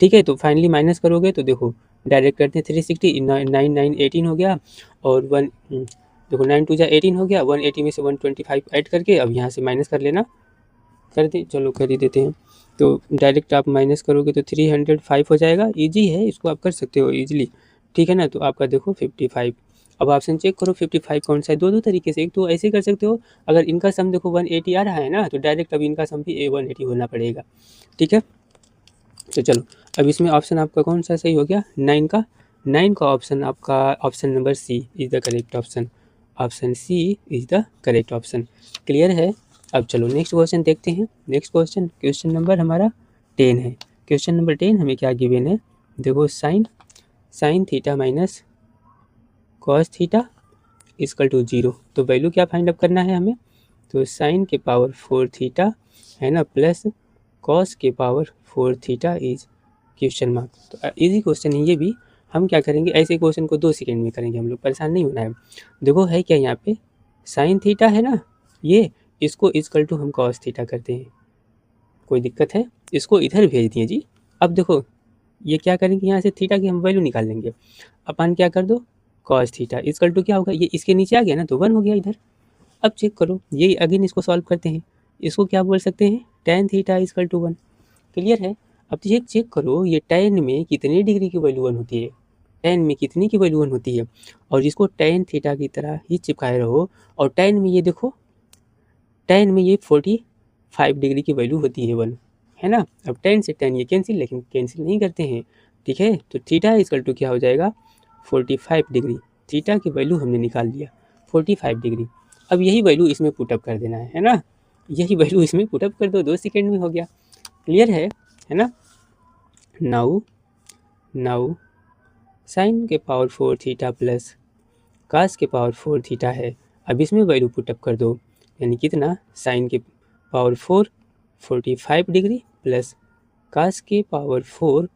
ठीक है। तो फाइनली माइनस करोगे तो देखो डायरेक्ट करते हैं 360, 9 9 18 हो गया, और 1 देखो 9 2 जा 18 हो गया, 180 में से 125 ऐड करके अब यहाँ से माइनस कर लेना, कर दे, चलो कर ही देते हैं। तो डायरेक्ट आप माइनस करोगे तो 305 हो जाएगा। इजी है, इसको आप कर सकते हो इजीली, ठीक है ना। तो आपका देखो 55। अब ऑप्शन चेक करो 55 कौन सा है, दो तरीके से, एक तो ऐसे कर सकते हो, अगर इनका सम देखो 180 आ रहा है ना, तो डायरेक्ट अब इनका सम भी 180 होना पड़ेगा, ठीक है। तो चलो अब इसमें ऑप्शन आपका कौन सा सही हो गया, 9 का ऑप्शन आपका option number C is the correct option, option C is the correct option. Clear है। अब चलो नेक्स्ट क्वेश्चन देखते हैं। नेक्स्ट क्वेश्चन नंबर हमारा 10 है। क्वेश्चन नंबर 10 हमें क्या गिवन है, देखो sine theta minus cos theta equal to 0। तो वैल्यू क्या फाइंड अप करना है हमें, तो साइन के पावर 4 थीटा है ना, प्लस कॉस के power 4 theta is question mark. तो इजी क्वेश्चन है ये भी, हम क्या करेंगे, ऐसे क्वेश्चन को 2 सेकेंड में करेंगे हम लोग, परेशान नहीं होना है। देखो है क्या यहाँ पे, साइन थीटा है ना, ये इसको इक्वल टू हम कॉस थीटा करते हैं, कोई दिक्कत है, इसको इधर भेज दिए जी। अब देखो ये क्या करेंगे, यहाँ से थीटा की हम वैल्यू निकाल लेंगे, अपन क्या कर दो कॉस थीटा इक्वल टू क्या होगा, ये इसके नीचे आ गया ना, तो 1 हो गया इधर। अब चेक करो, ये अगेन इसको सॉल्व करते हैं, इसको क्या बोल सकते हैं, tan theta equal to 1। Clear है। अब तो ये चेक करो, ये tan में कितने डिग्री की वैल्यू 1 होती है, tan में कितनी की वैल्यू 1 होती है, और इसको tan थीटा की तरह ही चिपकाए रहो, और tan में ये देखो, tan में ये 45 डिग्री की वैल्यू होती है 1, है ना। अब tan से tan ये कैंसिल, लेकिन कैंसिल नहीं करते हैं, ठीक है। तो थीटा इक्वल टू क्या हो जाएगा, 45 डिग्री, थीटा की वैल्यू हमने निकाल लिया 45 डिग्री। अब यही वैल्यू इसमें पुटअप कर देना है ना, यही वैल्यू इसमें पुटअप कर दो, 2 सेकेंड में हो गया। क्लियर है ना। नाउ साइन के पावर 4 थीटा प्लस कास के पावर 4 थीटा है, अब इसमें वैल्यू पुटअप कर दो, यानी कितना, साइन के पावर 4 45 डिग्री प्लस कास के पावर 4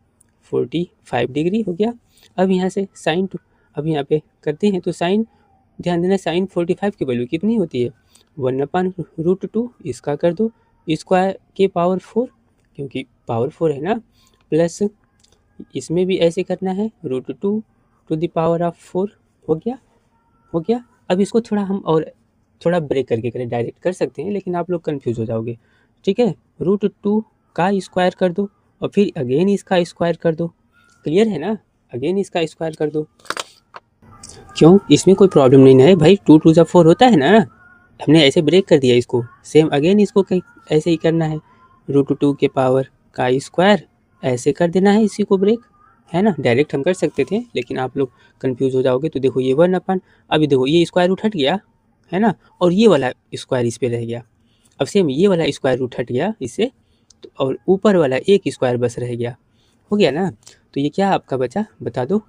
45 डिग्री हो गया। अब यहाँ से साइन अब यहाँ पे करते हैं, तो साइन ध्यान देना, साइन 45 की वैल्यू कितनी होती है, 1/√2, इसका कर दो स्क्वायर के पावर 4, क्योंकि पावर 4 है ना, प्लस इसमें भी ऐसे करना है, √2 टू द पावर ऑफ 4 हो गया। अब इसको थोड़ा हम और थोड़ा ब्रेक करके करें, डायरेक्ट कर सकते हैं, लेकिन आप लोग कंफ्यूज हो जाओगे, ठीक है। √2 का स्क्वायर कर दो, और फिर अगेन इसका स्क्वायर कर दो। क्लियर है ना, अगेन इसका स्क्वायर कर दो। क्यों, इसमें कोई प्रॉब्लम नहीं ना है भाई, 2 2 जा 4 होता है ना, हमने ऐसे ब्रेक कर दिया इसको, सेम अगेन इसको ऐसे ही करना है, √2 के पावर का स्क्वायर ऐसे कर देना है, इसी को ब्रेक, है ना। डायरेक्ट हम कर सकते थे, लेकिन आप लोग कंफ्यूज हो जाओगे। तो देखो ये 1/, अभी देखो ये स्क्वायर रूट हट गया, है ना, और ये वाला स्क्वायर इस पर रह गया। अब सेम ये वाला स्क्वायर रूट हट गया इससे, और ऊपर वाला एक स्क्वायर बस रह गया, हो गया ना। तो ये क्या आपका बचा, बता दो,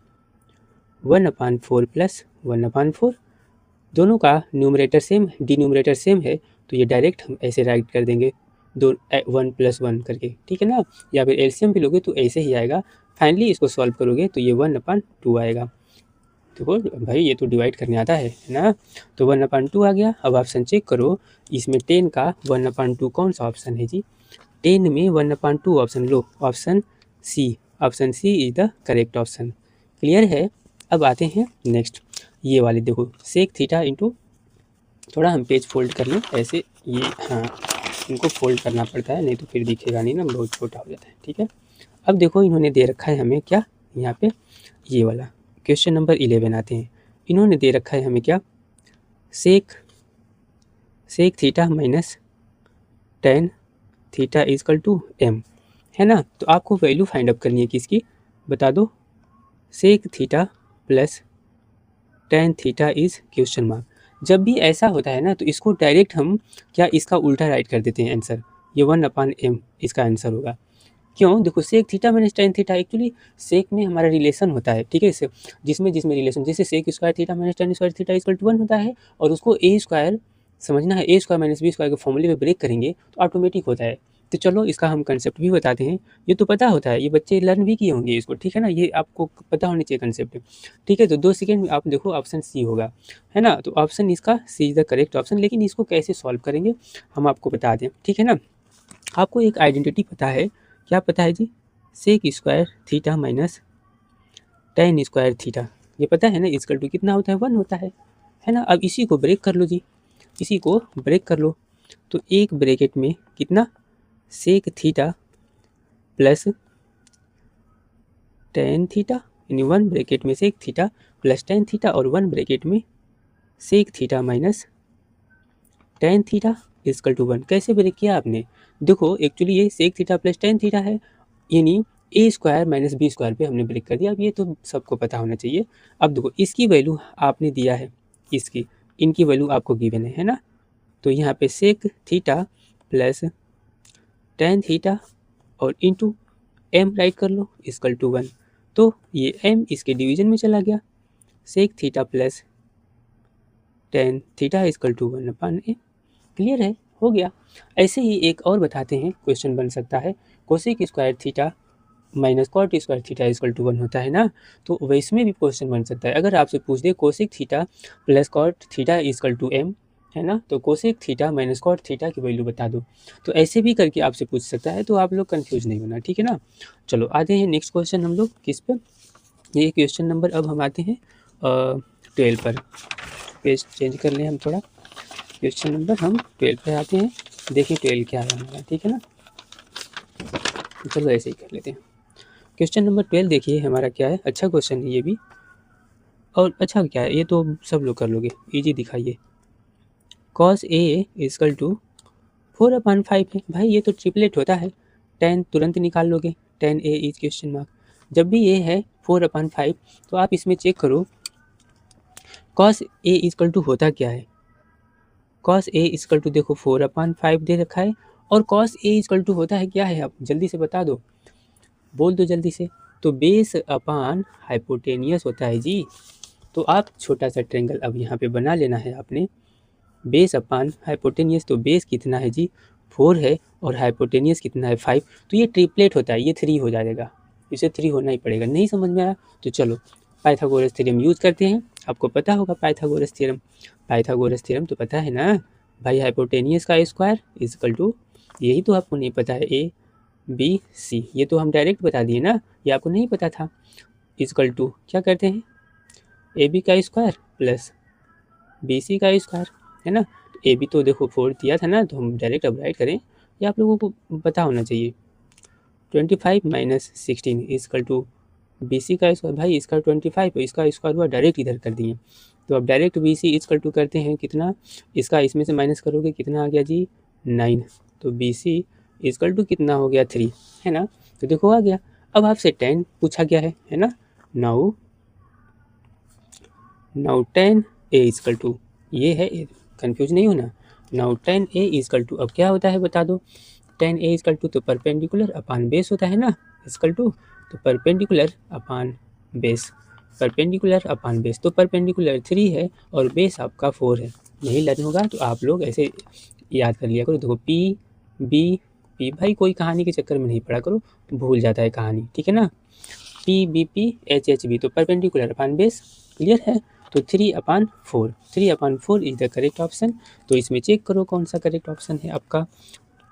1/4 प्लस 1/4, दोनों का न्यूमरेटर सेम डिनोमिनेटर सेम है, तो ये डायरेक्ट हम ऐसे राइट कर देंगे, 1 + 1 करके, ठीक है ना। या फिर एलसीएम भी लोगे तो ऐसे ही आएगा। फाइनली इसको सॉल्व करोगे तो ये 1/2 आएगा। देखो भाई ये तो डिवाइड करने आता है ना, तो 1/2 आ गया। अब ऑप्शन चेक करो, इसमें 10 का 1/2 कौन सा ऑप्शन है जी, 10 में 1/2 ऑप्शन लो, option C is the correct option. Clear है। अब आते हैं नेक्स्ट, ये वाले देखो सेक थीटा इंटू, थोड़ा हम पेज फोल्ड कर लें ऐसे, ये हाँ इनको फोल्ड करना पड़ता है, नहीं तो फिर दिखेगा नहीं ना, बहुत छोटा हो जाता है, ठीक है। अब देखो इन्होंने दे रखा है हमें क्या, यहाँ पे ये वाला क्वेश्चन नंबर 11 आते हैं, इन्होंने दे रखा है हमें क्या, sec theta minus tan theta equal to m, है ना। तो आपको वैल्यू फाइंड अप करनी है किसकी, बता दो, sec theta plus tan theta is question mark. जब भी ऐसा होता है ना, तो इसको डायरेक्ट हम क्या, इसका उल्टा राइट कर देते हैं आंसर, ये 1/m इसका आंसर होगा। क्यों, देखो sec theta minus tan theta, actually sec में हमारा रिलेशन होता है, ठीक है, इससे जिसमें रिलेशन, जैसे sec square theta minus tan square theta equal to 1 होता है, और उसको a स्क्वायर समझना है, a square minus b square के फॉर्मूले में ब्रेक करेंगे तो ऑटोमेटिक होता है, तो चलो इसका हम कंसेप्ट भी बताते हैं। ये तो पता होता है, ये बच्चे लर्न भी किए होंगे इसको, ठीक है ना, ये आपको पता होनी चाहिए कंसेप्ट, ठीक है। तो 2 सेकंड में आप देखो ऑप्शन सी होगा, है ना। तो ऑप्शन इसका सी इज़ द करेक्ट ऑप्शन। लेकिन इसको कैसे सॉल्व करेंगे हम आपको बता दें, ठीक है ना। आपको एक आइडेंटिटी पता है, क्या पता है जी, sec square theta minus tan square theta, ये पता है ना, इक्वल टू कितना होता है, 1 होता है ना। अब इसी को ब्रेक कर लो जी, इसी को ब्रेक कर लो। तो एक ब्रैकेट में कितना, sec theta plus tan theta, यानी 1 ब्रैकेट में sec theta plus tan theta, और 1 ब्रैकेट में sec theta minus tan theta equal to 1। कैसे ब्रेक किया आपने, देखो एक्चुअली ये sec theta plus tan theta है, यानी A square minus B square पे हमने ब्रेक कर दिया। अब ये तो सबको पता होना चाहिए। अब देखो इसकी वैल्यू आपने दिया है, इसकी, इनकी वैल्यू आपको गिवन है ना। तो यहाँ पे sec theta plus tan theta और इंटू एम राइट कर लो इक्वल टू 1। तो ये एम इसके डिवीजन में चला गया, sec theta plus tan theta equal to 1 upon A. Clear है, हो गया। ऐसे ही एक और बताते हैं, क्वेश्चन बन सकता है, cosec square theta minus cot square theta equal to 1 होता है ना। तो वैसे में भी क्वेश्चन बन सकता है, अगर आपसे पूछ दे cosec theta plus cot theta equal to M, है ना, तो cosec theta minus cot theta की वैल्यू बता दो। तो ऐसे भी करके आपसे पूछ सकता है, तो आप लोग कंफ्यूज नहीं होना, ठीक है ना। चलो आते हैं नेक्स्ट क्वेश्चन हम लोग किस पे, ये क्वेश्चन नंबर, अब हम आते हैं 12 पर। पेज चेंज कर लें हम थोड़ा, क्वेश्चन नंबर हम 12 पे आते हैं। देखिए 12 क्या है हमारा, ठीक है ना। चलो ऐसे ही कर लेते हैं। क्वेश्चन नंबर 12 देखिए हमारा क्या है, अच्छा क्वेश्चन है ये भी, और अच्छा क्या है, ये तो सब लोग कर लोगे, इजी दिखाइए। कॉस ए इक्वल टू 4/5 है, भाई ये तो ट्रिपलेट होता है, टेन तुरंत निकाल लोगे, ten A is question mark. जब भी ये है 4/5, तो आप इसमें चेक करो कॉस ए इक्वल टू होता क्या है। कॉस ए इक्वल टू देखो 4/5 दे रखा है, और कॉस ए इक्वल टू होता है क्या है, आप जल्दी से बता दो, बोल दो जल्दी से। तो बेस अपान हाइपोटेनियस होता है जी। तो आप छोटा सा ट्रेंगल अब यहाँ पे बना लेना है आपने, बेस अपान हाइपोटेनियस। तो बेस कितना है जी, 4 है, और हाइपोटेनियस कितना है, 5। तो ये ट्रिपलेट होता है, ये 3 हो जाएगा, इसे 3 होना ही पड़ेगा। नहीं समझ में आया तो चलो पाइथागोरस थ्योरम यूज़ करते हैं। आपको पता होगा पाइथागोरस थ्योरम, पाइथागोरस थ्योरम तो पता है ना भाई, हाइपोटेनियस का स्क्वायर इक्वल टू, यही तो आपको नहीं पता है, ए बी सी, ये तो हम डायरेक्ट बता दिए ना, ये आपको नहीं पता था। इक्वल टू क्या करते हैं, ए बी का स्क्वायर प्लस बी सी का स्क्वायर, है ना। ए बी तो देखो 4 दिया था ना, तो हम डायरेक्ट अब राइट करें, ये आप लोगों को पता होना चाहिए। 25 minus 16 equal to B C का स्क्वायर, भाई इसका 25 इसका स्क्वायर हुआ, डायरेक्ट इधर कर दिए। तो अब direct B C equal to करते हैं कितना, इसका इसमें से माइनस करोगे कितना आ गया जी, 9। तो बी सी इक्वल टू कितना हो गया, 3, है ना। तो देखो आ गया। अब आपसे 10 पूछा गया है ना। नाउ 10 ए इक्वल टू, ये है, कंफ्यूज नहीं होना। नाउ 10 ए इक्वल टू, अब क्या होता है बता दो, 10 ए इक्वल टू तो परपेंडिकुलर अपान बेस होता है ना, इक्वल टू, तो perpendicular upon base, perpendicular upon base, तो परपेंडिकुलर 3 है और बेस आपका 4 है। नहीं लर्न होगा तो आप लोग ऐसे याद कर लिया करो, देखो पी बी पी, भाई कोई कहानी के चक्कर में नहीं पड़ा करो, भूल जाता है कहानी, ठीक है ना। P B P H H B, तो परपेंडिकुलर अपान बेस, क्लियर है। तो 3/4, 3/4 इज द करेक्ट ऑप्शन। तो इसमें चेक करो कौन सा करेक्ट ऑप्शन है आपका,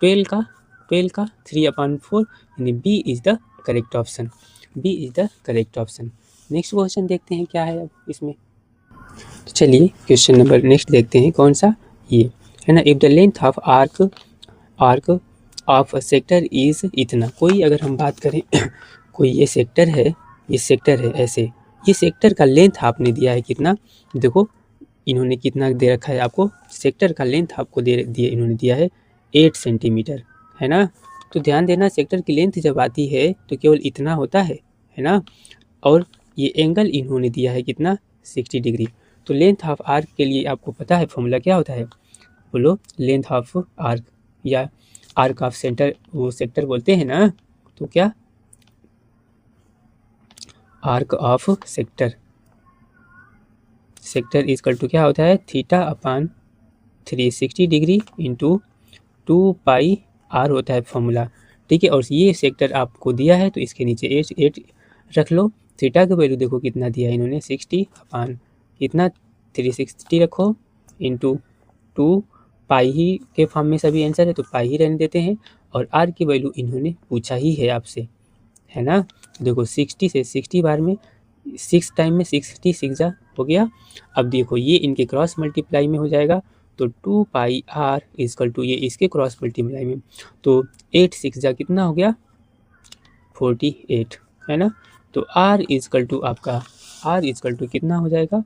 12 का 3/4, यानी B is the correct option, B is the correct option. Next question देखते हैं क्या है अब इसमें। तो चलिए क्वेश्चन नंबर नेक्स्ट देखते हैं कौन सा, ये है ना। If the length of arc of sector is इतना, कोई अगर हम बात करें कोई ये सेक्टर है, ये सेक्टर है ऐसे, ये सेक्टर का लेंथ आपने दिया है कितना, देखो इन्होंने कितना दे रखा है आपको, सेक्टर का लेंथ आपको इन्होंने दिया है 8 सेंटीमीटर, है ना। तो ध्यान देना सेक्टर की लेंथ जब आती है तो केवल इतना होता है ना। और ये एंगल इन्होंने दिया है कितना, 60 डिग्री। तो लेंथ ऑफ आर्क के लिए आपको पता है फॉर्मूला क्या होता है, बोलो, लेंथ ऑफ आर्क या आर्क ऑफ सेंटर, वो सेक्टर बोलते हैं ना, तो क्या, arc of sector, sector equal to क्या होता है, theta upon 360 degree into 2 pi R होता है फॉर्मूला, ठीक है। और ये सेक्टर आपको दिया है तो इसके नीचे एच 8 रख लो। थीटा का वैल्यू देखो कितना दिया है इन्होंने 60 अपान कितना 360 रखो इंटू 2 पाई ही के फॉर्म में सभी आंसर है तो पाई ही रहने देते हैं। और आर की वैल्यू इन्होंने पूछा ही है आपसे, है ना। देखो 60 से 60 बार में 6 टाइम में 60 6 जा हो गया। अब देखो ये इनके क्रॉस मल्टीप्लाई में हो जाएगा तो 2 पाई आर इजकल टू ये इसके क्रॉस मल्टीप्लाई में तो 8 6 जा कितना हो गया 48, है ना। तो आर इजकल टू आपका आर इजकल टू कितना हो जाएगा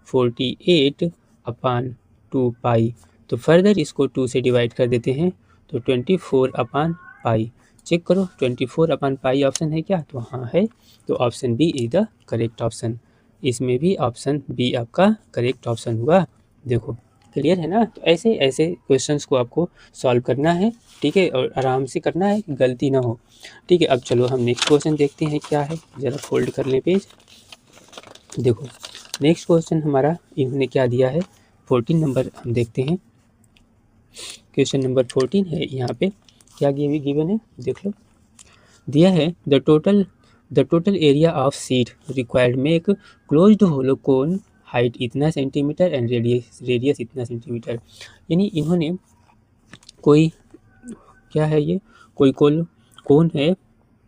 48 अपान 2 पाई। तो फर्दर इसको 2 से डिवाइड कर देते हैं तो 24 अपान पाई। चेक करो 24 अपान पाई ऑप्शन है क्या, तो हाँ है। तो option B is the correct option. इसमें भी ऑप्शन बी आपका करेक्ट ऑप्शन हुआ। देखो क्लियर है ना। तो ऐसे ऐसे क्वेश्चंस को आपको सॉल्व करना है, ठीक है, और आराम से करना है कि गलती ना हो, ठीक है। अब चलो हम नेक्स्ट क्वेश्चन देखते हैं क्या है, ज़रा फोल्ड कर लें पेज। देखो नेक्स्ट क्वेश्चन हमारा इन्होंने क्या दिया है 14 नंबर हम देखते हैं। क्वेश्चन नंबर 14 है, यहाँ पे क्या गिवन है देख लो। दिया है the total area of sheet required make closed hollow cone height इतना सेंटीमीटर एंड रेडियस इतना सेंटीमीटर। यानी इन्होंने कोई क्या है ये कोई कोन है।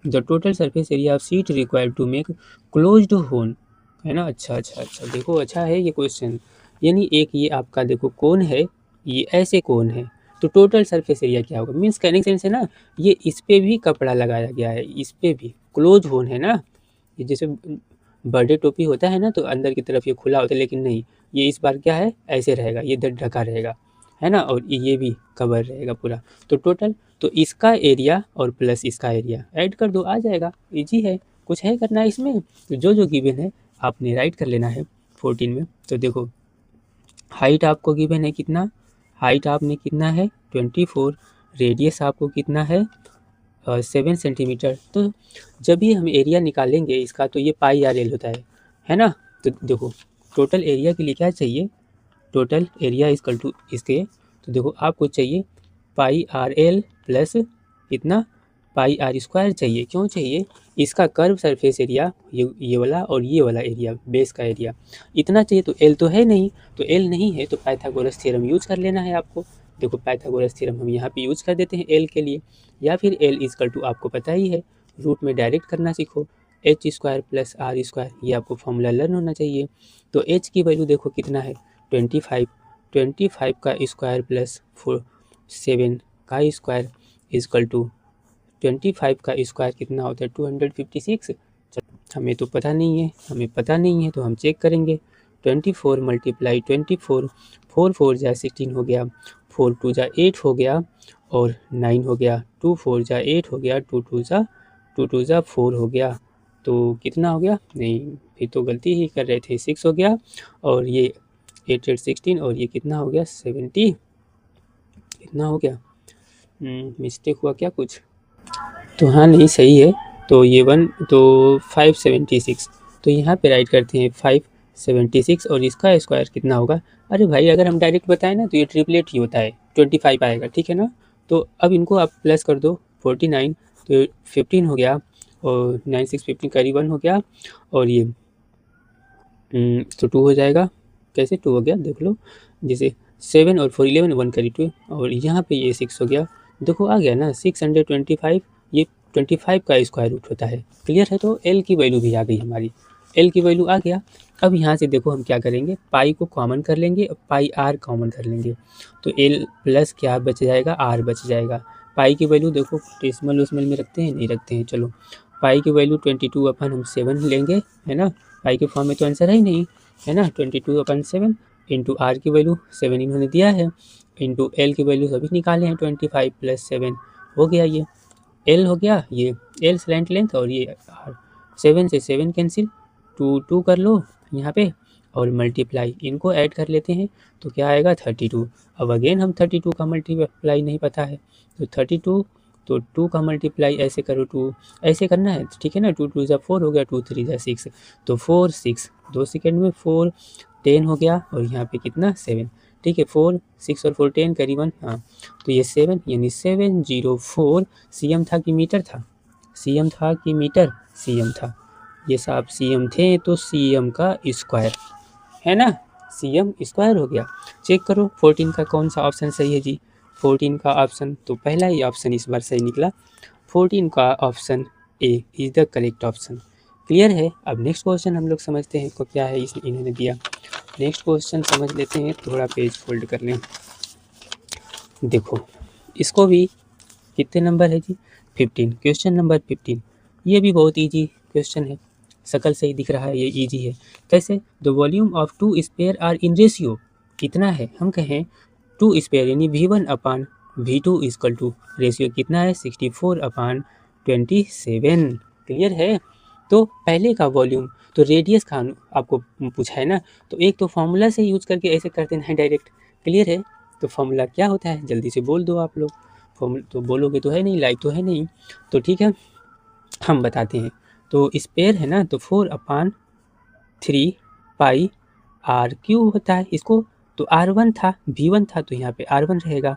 The total surface area of sheet required to make closed hole, है ना। अच्छा देखो अच्छा है ये क्वेश्चन। यानी एक ये आपका देखो कोन है, ये ऐसे कोन है तो टोटल सरफेस एरिया क्या होगा, मीन्स कहने के सेंस है ना ये इस पे भी कपड़ा लगाया गया है, इस पे भी क्लोज होल है ना। ये जैसे बर्थडे टोपी होता है ना तो अंदर की तरफ ये खुला होता है, लेकिन नहीं ये इस बार क्या है ऐसे रहेगा, ये ढका रहेगा, है ना। और ये भी कवर रहेगा पूरा। तो टोटल तो इसका एरिया और प्लस इसका एरिया ऐड कर दो आ जाएगा, इजी है, कुछ है करना है इसमें। तो जो गिवन है आपने राइट कर लेना है 14 में। तो देखो हाइट आपको गिवन है कितना, हाइट आपने कितना है 24, रेडियस आपको कितना है 7 सेंटीमीटर। तो जब भी हम एरिया निकालेंगे इसका तो ये पाई आर एल होता है ना। तो देखो टोटल एरिया के लिए क्या चाहिए, टोटल एरिया इजकल टू इसके, तो देखो आपको चाहिए पाई आर एल प्लस कितना पाई आर स्क्वायर चाहिए। क्यों चाहिए, इसका कर्व सरफेस एरिया ये वाला और ये वाला एरिया बेस का एरिया इतना चाहिए। तो एल तो है नहीं, तो एल नहीं है तो पाइथागोरस थ्योरम यूज कर लेना है आपको। देखो पाइथागोरस थ्योरम हम यहाँ पे यूज कर देते हैं एल के लिए, या फिर एल इजकल टू आपको पता ही है रूट में डायरेक्ट करना सीखो, H square plus R square, ये आपको फॉर्मूला लर्न होना चाहिए। तो एच की वैल्यू देखो कितना है 25 का स्क्वायर प्लस 7 का स्क्वायर इजकल टू 25 का स्क्वायर कितना होता है 256। हमें तो पता नहीं है, तो हम चेक करेंगे 24 मल्टीप्लाई 24, 4 4 जा 16 हो गया, 4 2 जा 8 हो गया और 9 हो गया, 2 4 जा 8 हो गया, 2 2 जा 4 हो गया। तो कितना हो गया, नहीं फिर तो गलती ही कर रहे थे, 6 हो गया। और ये 8 8 16 और ये कितना हो गया 70, कितना हो गया मिस्टेक हुआ क्या कुछ, तो हाँ नहीं सही है। तो ये 576, तो यहाँ पे राइट करते हैं 576 और इसका स्क्वायर कितना होगा। अरे भाई अगर हम डायरेक्ट बताएं ना तो ये ट्रिपलेट ही होता है 25 आएगा, ठीक है ना। तो अब इनको आप प्लस कर दो 49, तो 15 हो गया और 9 6 15 करीब 1 हो गया और ये तो 2 हो जाएगा। कैसे 2 हो गया देख लो, जैसे 7 और 4 11 1 करीब 2 और यहाँ पे ये 6 हो गया। देखो आ गया ना 625, ये 25 का स्क्वायर रूट होता है। क्लियर है। तो एल की वैल्यू भी आ गई हमारी, एल की वैल्यू आ गया। अब यहाँ से देखो हम क्या करेंगे, पाई को कॉमन कर लेंगे और पाई आर कॉमन कर लेंगे तो एल प्लस क्या बच जाएगा आर बच जाएगा। पाई की वैल्यू देखो डेसिमल उस्मल में रखते हैं नहीं रखते हैं, चलो पाई की वैल्यू 22 अपन हम 7 लेंगे, है ना। पाई के फॉर्म में तो आंसर है ही नहीं, है ना। 22/7 इंटू आर की वैल्यू 7 इन्होंने दिया है, इंटू एल की वैल्यू सभी निकाले हैं 25 + 7 हो गया, ये एल हो गया, ये एल स्लैंट लेंथ और ये आर। 7 से 7 कैंसिल, 2 कर लो यहाँ पे और मल्टीप्लाई इनको ऐड कर लेते हैं तो क्या आएगा 32। अब अगेन हम 32 का मल्टीप्लाई नहीं पता है तो 32, तो 2 का मल्टीप्लाई ऐसे करो 2 ऐसे करना है, ठीक है ना। 2 2 जा 4 हो गया, 2 3 जा 6, तो 4 6 2 सेकेंड में 4 10 हो गया और यहाँ पे कितना 7, ठीक है 4 6 और 4 10 करीबन, हाँ तो ये 7 यानी 704 cm था कि मीटर था, cm था कि मीटर, cm था, ये सब cm थे तो cm का स्क्वायर है ना, cm स्क्वायर हो गया। चेक करो 14 का कौन सा ऑप्शन सही है जी, 14 का ऑप्शन तो पहला ही ऑप्शन इस बार सही निकला, 14 का option A is the correct option. Clear है। अब नेक्स्ट क्वेश्चन हम लोग समझते हैं को क्या है इन्होंने दिया। नेक्स्ट क्वेश्चन समझ लेते हैं, थोड़ा पेज फोल्ड कर लें। देखो इसको भी कितने नंबर है जी 15, क्वेश्चन नंबर 15। ये भी बहुत इजी क्वेश्चन है, शकल से ही दिख रहा है ये इजी है। कैसे, the volume of two sphere are in ratio, कितना है, हम कहें टू स्पेयर यानी V1 अपान V2 इक्वल टू रेशियो कितना है 64 अपान 27। क्लियर है। तो पहले का वॉल्यूम तो रेडियस का आपको पूछा है ना, तो एक तो फॉर्मूला से यूज करके ऐसे कर देना है डायरेक्ट। क्लियर है। तो फॉर्मूला क्या होता है जल्दी से बोल दो आप लोग, फॉर्मूला तो बोलोगे तो है नहीं, लाइव तो है नहीं, तो ठीक है हम बताते हैं। तो स्पेयर है ना, तो 4/3 पाई आर क्यूब होता है इसको, तो R1 था V1 था तो यहाँ पे R1 रहेगा।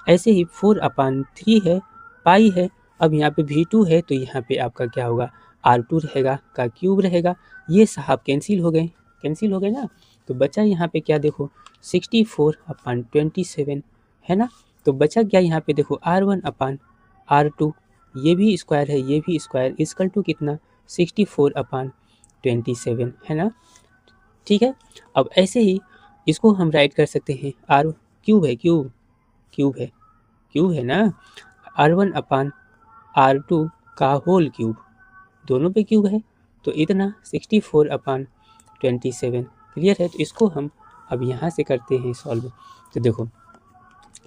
ऐसे ही 4/3 है पाई है, अब यहाँ पे V2 है तो यहाँ पे आपका क्या होगा R2 रहेगा का क्यूब रहेगा। ये साहब कैंसिल हो गए, कैंसिल हो गए ना, तो बचा यहाँ पे क्या देखो 64/27 है ना। तो बचा क्या यहाँ पे देखो R1/R2, ये भी स्क्वायर है ये भी स्क्वायर, इक्वल टू कितना 64/27 है ना। ठीक है। अब ऐसे ही इसको हम राइट कर सकते हैं, आर क्यूब है क्यूब क्यूब है क्यूब है ना, R1/R2 का होल क्यूब, दोनों पे क्यूब है तो इतना 64/27। क्लियर है। तो इसको हम अब यहाँ से करते हैं सॉल्व। तो देखो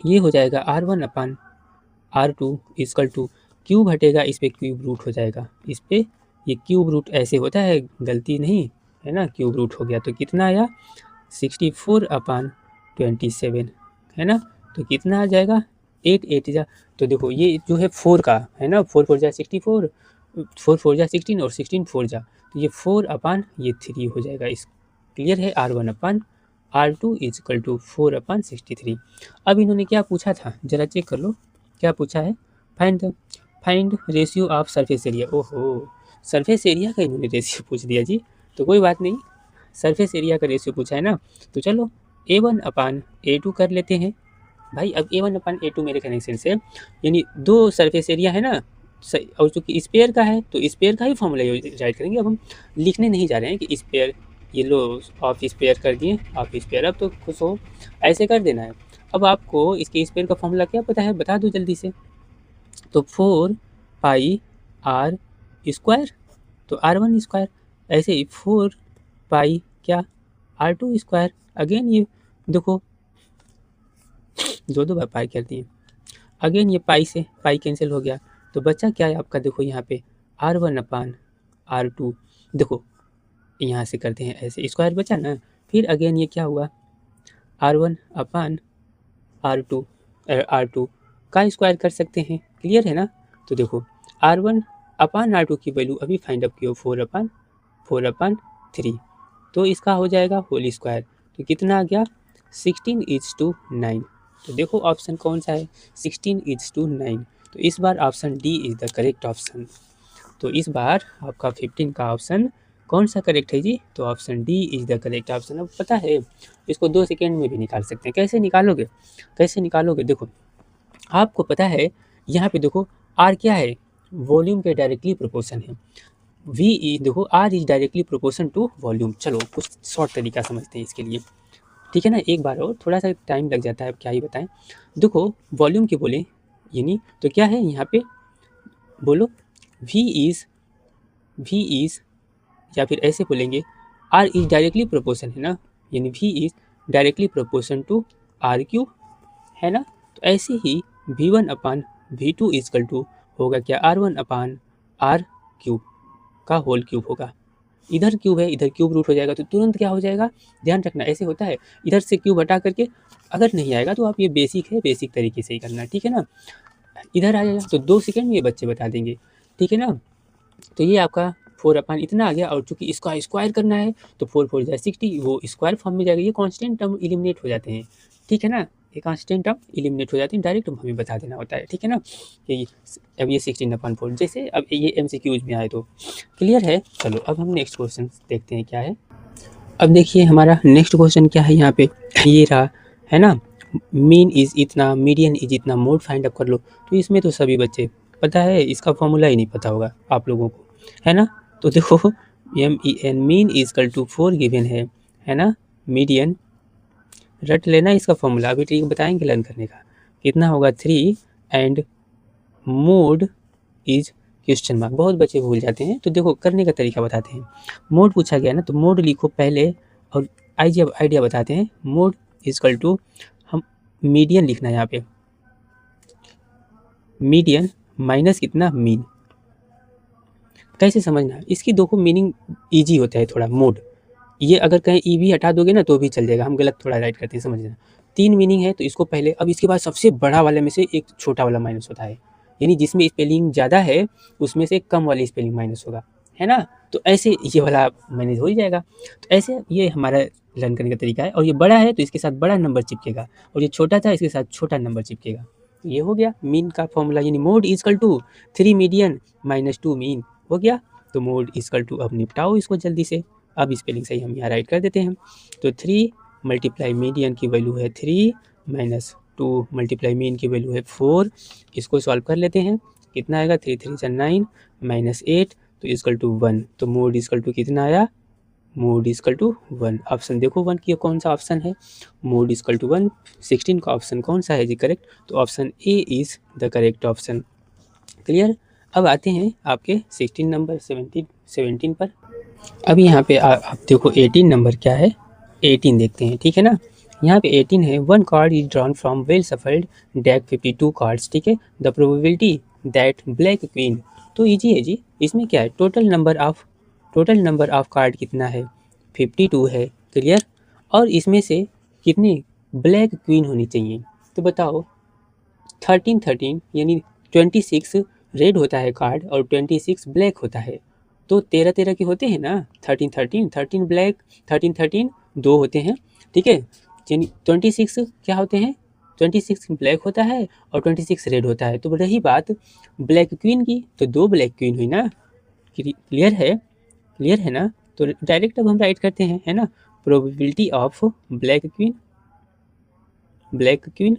ये हो जाएगा R1/R2 इक्वल टू क्यूब हटेगा, इस पर क्यूब रूट हो जाएगा, इस पर ये क्यूब रूट ऐसे होता है, गलती नहीं है ना, क्यूब रूट हो गया तो कितना आया 64/27 है ना। तो कितना आ जाएगा 8 8 जा, तो देखो ये जो है 4 का है ना, 4 4 जा 64, 4 4 जा 16 और 16 4 जा, तो ये 4/3 हो जाएगा इस। क्लियर है। R1/R2 equal to 4/63। अब इन्होंने क्या पूछा था जरा चेक कर लो, क्या पूछा है, find ratio of surface area. ओहो, सरफेस एरिया का इन्होंने रेशियो पूछ दिया जी, तो कोई बात नहीं, सरफेस एरिया का रेशियो पूछा है ना, तो चलो A1/A2 कर लेते हैं भाई। अब A1/A2 मेरे कनेक्शन से यानी दो सरफेस एरिया है ना, और चूँकि स्पेयर का है तो स्पेयर का ही फॉर्मूला राइट करेंगे। अब हम लिखने नहीं जा रहे हैं कि स्पेयर, ये लो ऑफ स्पेयर कर दिए, ऑफ स्पेयर, अब तो खुश हो, ऐसे कर देना है। अब आपको इसके स्पेयर का फॉर्मूला क्या पता है बता दो जल्दी से, तो 4 पाई आर स्क्वायर, तो R1 स्क्वायर, ऐसे ही 4 पाई क्या R2 स्क्वायर, अगेन ये देखो दो बार पाई कर दिए, अगेन ये पाई से पाई कैंसिल हो गया, तो बचा क्या है आपका देखो यहाँ पे R1/R2, देखो यहाँ से करते हैं ऐसे स्क्वायर बचा ना, फिर अगेन ये क्या हुआ R1/R2 का स्क्वायर कर सकते हैं। क्लियर है ना। तो देखो R1/R2 की वैल्यू अभी फाइंड अप किया 4/3, तो इसका हो जाएगा होल स्क्वायर, तो कितना आ गया 16:9। तो देखो ऑप्शन कौन सा है 16:9, तो इस बार option D is the correct option. तो इस बार आपका 15 का ऑप्शन कौन सा करेक्ट है जी, तो option D is the correct option. अब पता है इसको 2 सेकेंड में भी निकाल सकते हैं, कैसे निकालोगे, कैसे निकालोगे, देखो आपको पता है यहाँ पे देखो आर क्या है, वॉल्यूम के डायरेक्टली प्रोपोर्शन है, वी देखो R is directly proportion to volume. चलो कुछ शॉर्ट तरीका समझते हैं इसके लिए, ठीक है ना, एक बार और थोड़ा सा टाइम लग जाता है, अब क्या ही बताएं। देखो वॉल्यूम के बोले यानी तो क्या है यहाँ पे बोलो वी इज़ या फिर ऐसे बोलेंगे आर इज डायरेक्टली प्रोपोर्शन है ना, यानी V is directly proportion to R cube है ना। तो ऐसे ही V1/V2 इक्वल टू होगा क्या R1/R क्यूब का होल क्यूब होगा, इधर क्यूब है इधर क्यूब रूट हो जाएगा, तो तुरंत क्या हो जाएगा, ध्यान रखना ऐसे होता है, इधर से क्यूब हटा करके अगर नहीं आएगा तो आप ये बेसिक है, बेसिक तरीके से ही करना, ठीक है ना। इधर आ जाएगा तो 2 सेकेंड में ये बच्चे बता देंगे, ठीक है ना। तो ये आपका 4 अपान इतना आ गया, और चूंकि इसका स्क्वायर करना है तो 4 4 जा 60, वो स्क्वायर फॉर्म में जाएगा। ये कांस्टेंट टर्म एलिमिनेट हो जाते हैं, ठीक है ना, ये कांस्टेंट टर्म एलिमिनेट हो जाते हैं, डायरेक्ट हमें बता देना होता है, ठीक है ना। कि अब ये 16/4 जैसे अब ये MCQs में आए तो क्लियर है। चलो अब हम नेक्स्ट क्वेश्चन देखते हैं क्या है। अब देखिए हमारा नेक्स्ट क्वेश्चन क्या है यहाँ पे, ये रहा है ना, मीन इज इतना, मीडियन इज इतना, मोड फाइंड अप कर लो। तो इसमें तो सभी बच्चे पता है, इसका फॉर्मूला ही नहीं पता होगा आप लोगों को, है ना। तो देखो MEN mean equal to 4 given है ना, मीडियन रट लेना इसका फॉर्मूला, अभी ठीक बताएंगे लर्न करने का, कितना होगा 3 and mode is question mark. बहुत बच्चे भूल जाते हैं, तो देखो करने का तरीका बताते हैं। मोड पूछा गया ना, तो मोड लिखो पहले और आइडिया बताते हैं। मोड इजकल टू, हम मीडियन लिखना है यहाँ पे, मीडियन माइनस कितना, मीन। कैसे समझना, इसकी देखो मीनिंग इजी होता है थोड़ा। मोड ये अगर कहीं ई भी हटा दोगे ना तो भी चल जाएगा, हम गलत थोड़ा राइट करते हैं, समझना। 3 मीनिंग है तो इसको पहले, अब इसके बाद सबसे बड़ा वाले में से एक छोटा वाला माइनस होता है, यानी जिसमें स्पेलिंग ज़्यादा है उसमें से कम वाली स्पेलिंग माइनस होगा, है ना। तो ऐसे ये वाला मैनेज हो ही जाएगा। तो ऐसे ये हमारा लर्न करने का तरीका है। और ये बड़ा है तो इसके साथ बड़ा नंबर चिपकेगा, और ये छोटा था इसके साथ छोटा नंबर चिपकेगा। तो ये हो गया मीन का फॉर्मूला, यानी mode equal to 3 median minus 2 mean हो गया। तो मोड इजकल टू, अब निपटाओ इसको जल्दी से। अब स्पेलिंग सही हम यहाँ राइट कर देते हैं। तो 3 मल्टीप्लाई मीडियन की वैल्यू है 3 माइनस 2 मल्टीप्लाई मीन की वैल्यू है 4। इसको सॉल्व कर लेते हैं, कितना आएगा 3 3 जा 9 माइनस 8 तो इजकल टू 1। तो मोड इजकल टू कितना आया, मोड इजकल टू 1। ऑप्शन देखो 1 की कौन सा ऑप्शन है, मोड इजकल टू 1। 16 का ऑप्शन कौन सा है जी करेक्ट, तो option A is the correct option. Clear. अब आते हैं आपके 16 नंबर 17 पर। अब यहाँ पे आप देखो 18 नंबर क्या है, 18 देखते हैं, ठीक है ना। यहाँ पे 18 है, 1 card is drawn from well shuffled deck 52 cards, ठीक है। The probability that black queen, तो इजी है जी, इसमें क्या है, टोटल नंबर ऑफ कार्ड कितना है 52 है, क्लियर। और इसमें से कितनी ब्लैक क्वीन होनी चाहिए, तो बताओ 13 यानी 26 रेड होता है कार्ड और 26 ब्लैक होता है, तो 13 के होते हैं ना, 13 ब्लैक, 13 2 होते हैं, ठीक है। 26 क्या होते हैं, 26 ब्लैक होता है और 26 रेड होता है। तो रही बात ब्लैक क्वीन की, तो 2 ब्लैक क्वीन हुई ना, क्लियर है ना। तो डायरेक्ट अब हम राइट करते हैं, है ना, probability of black queen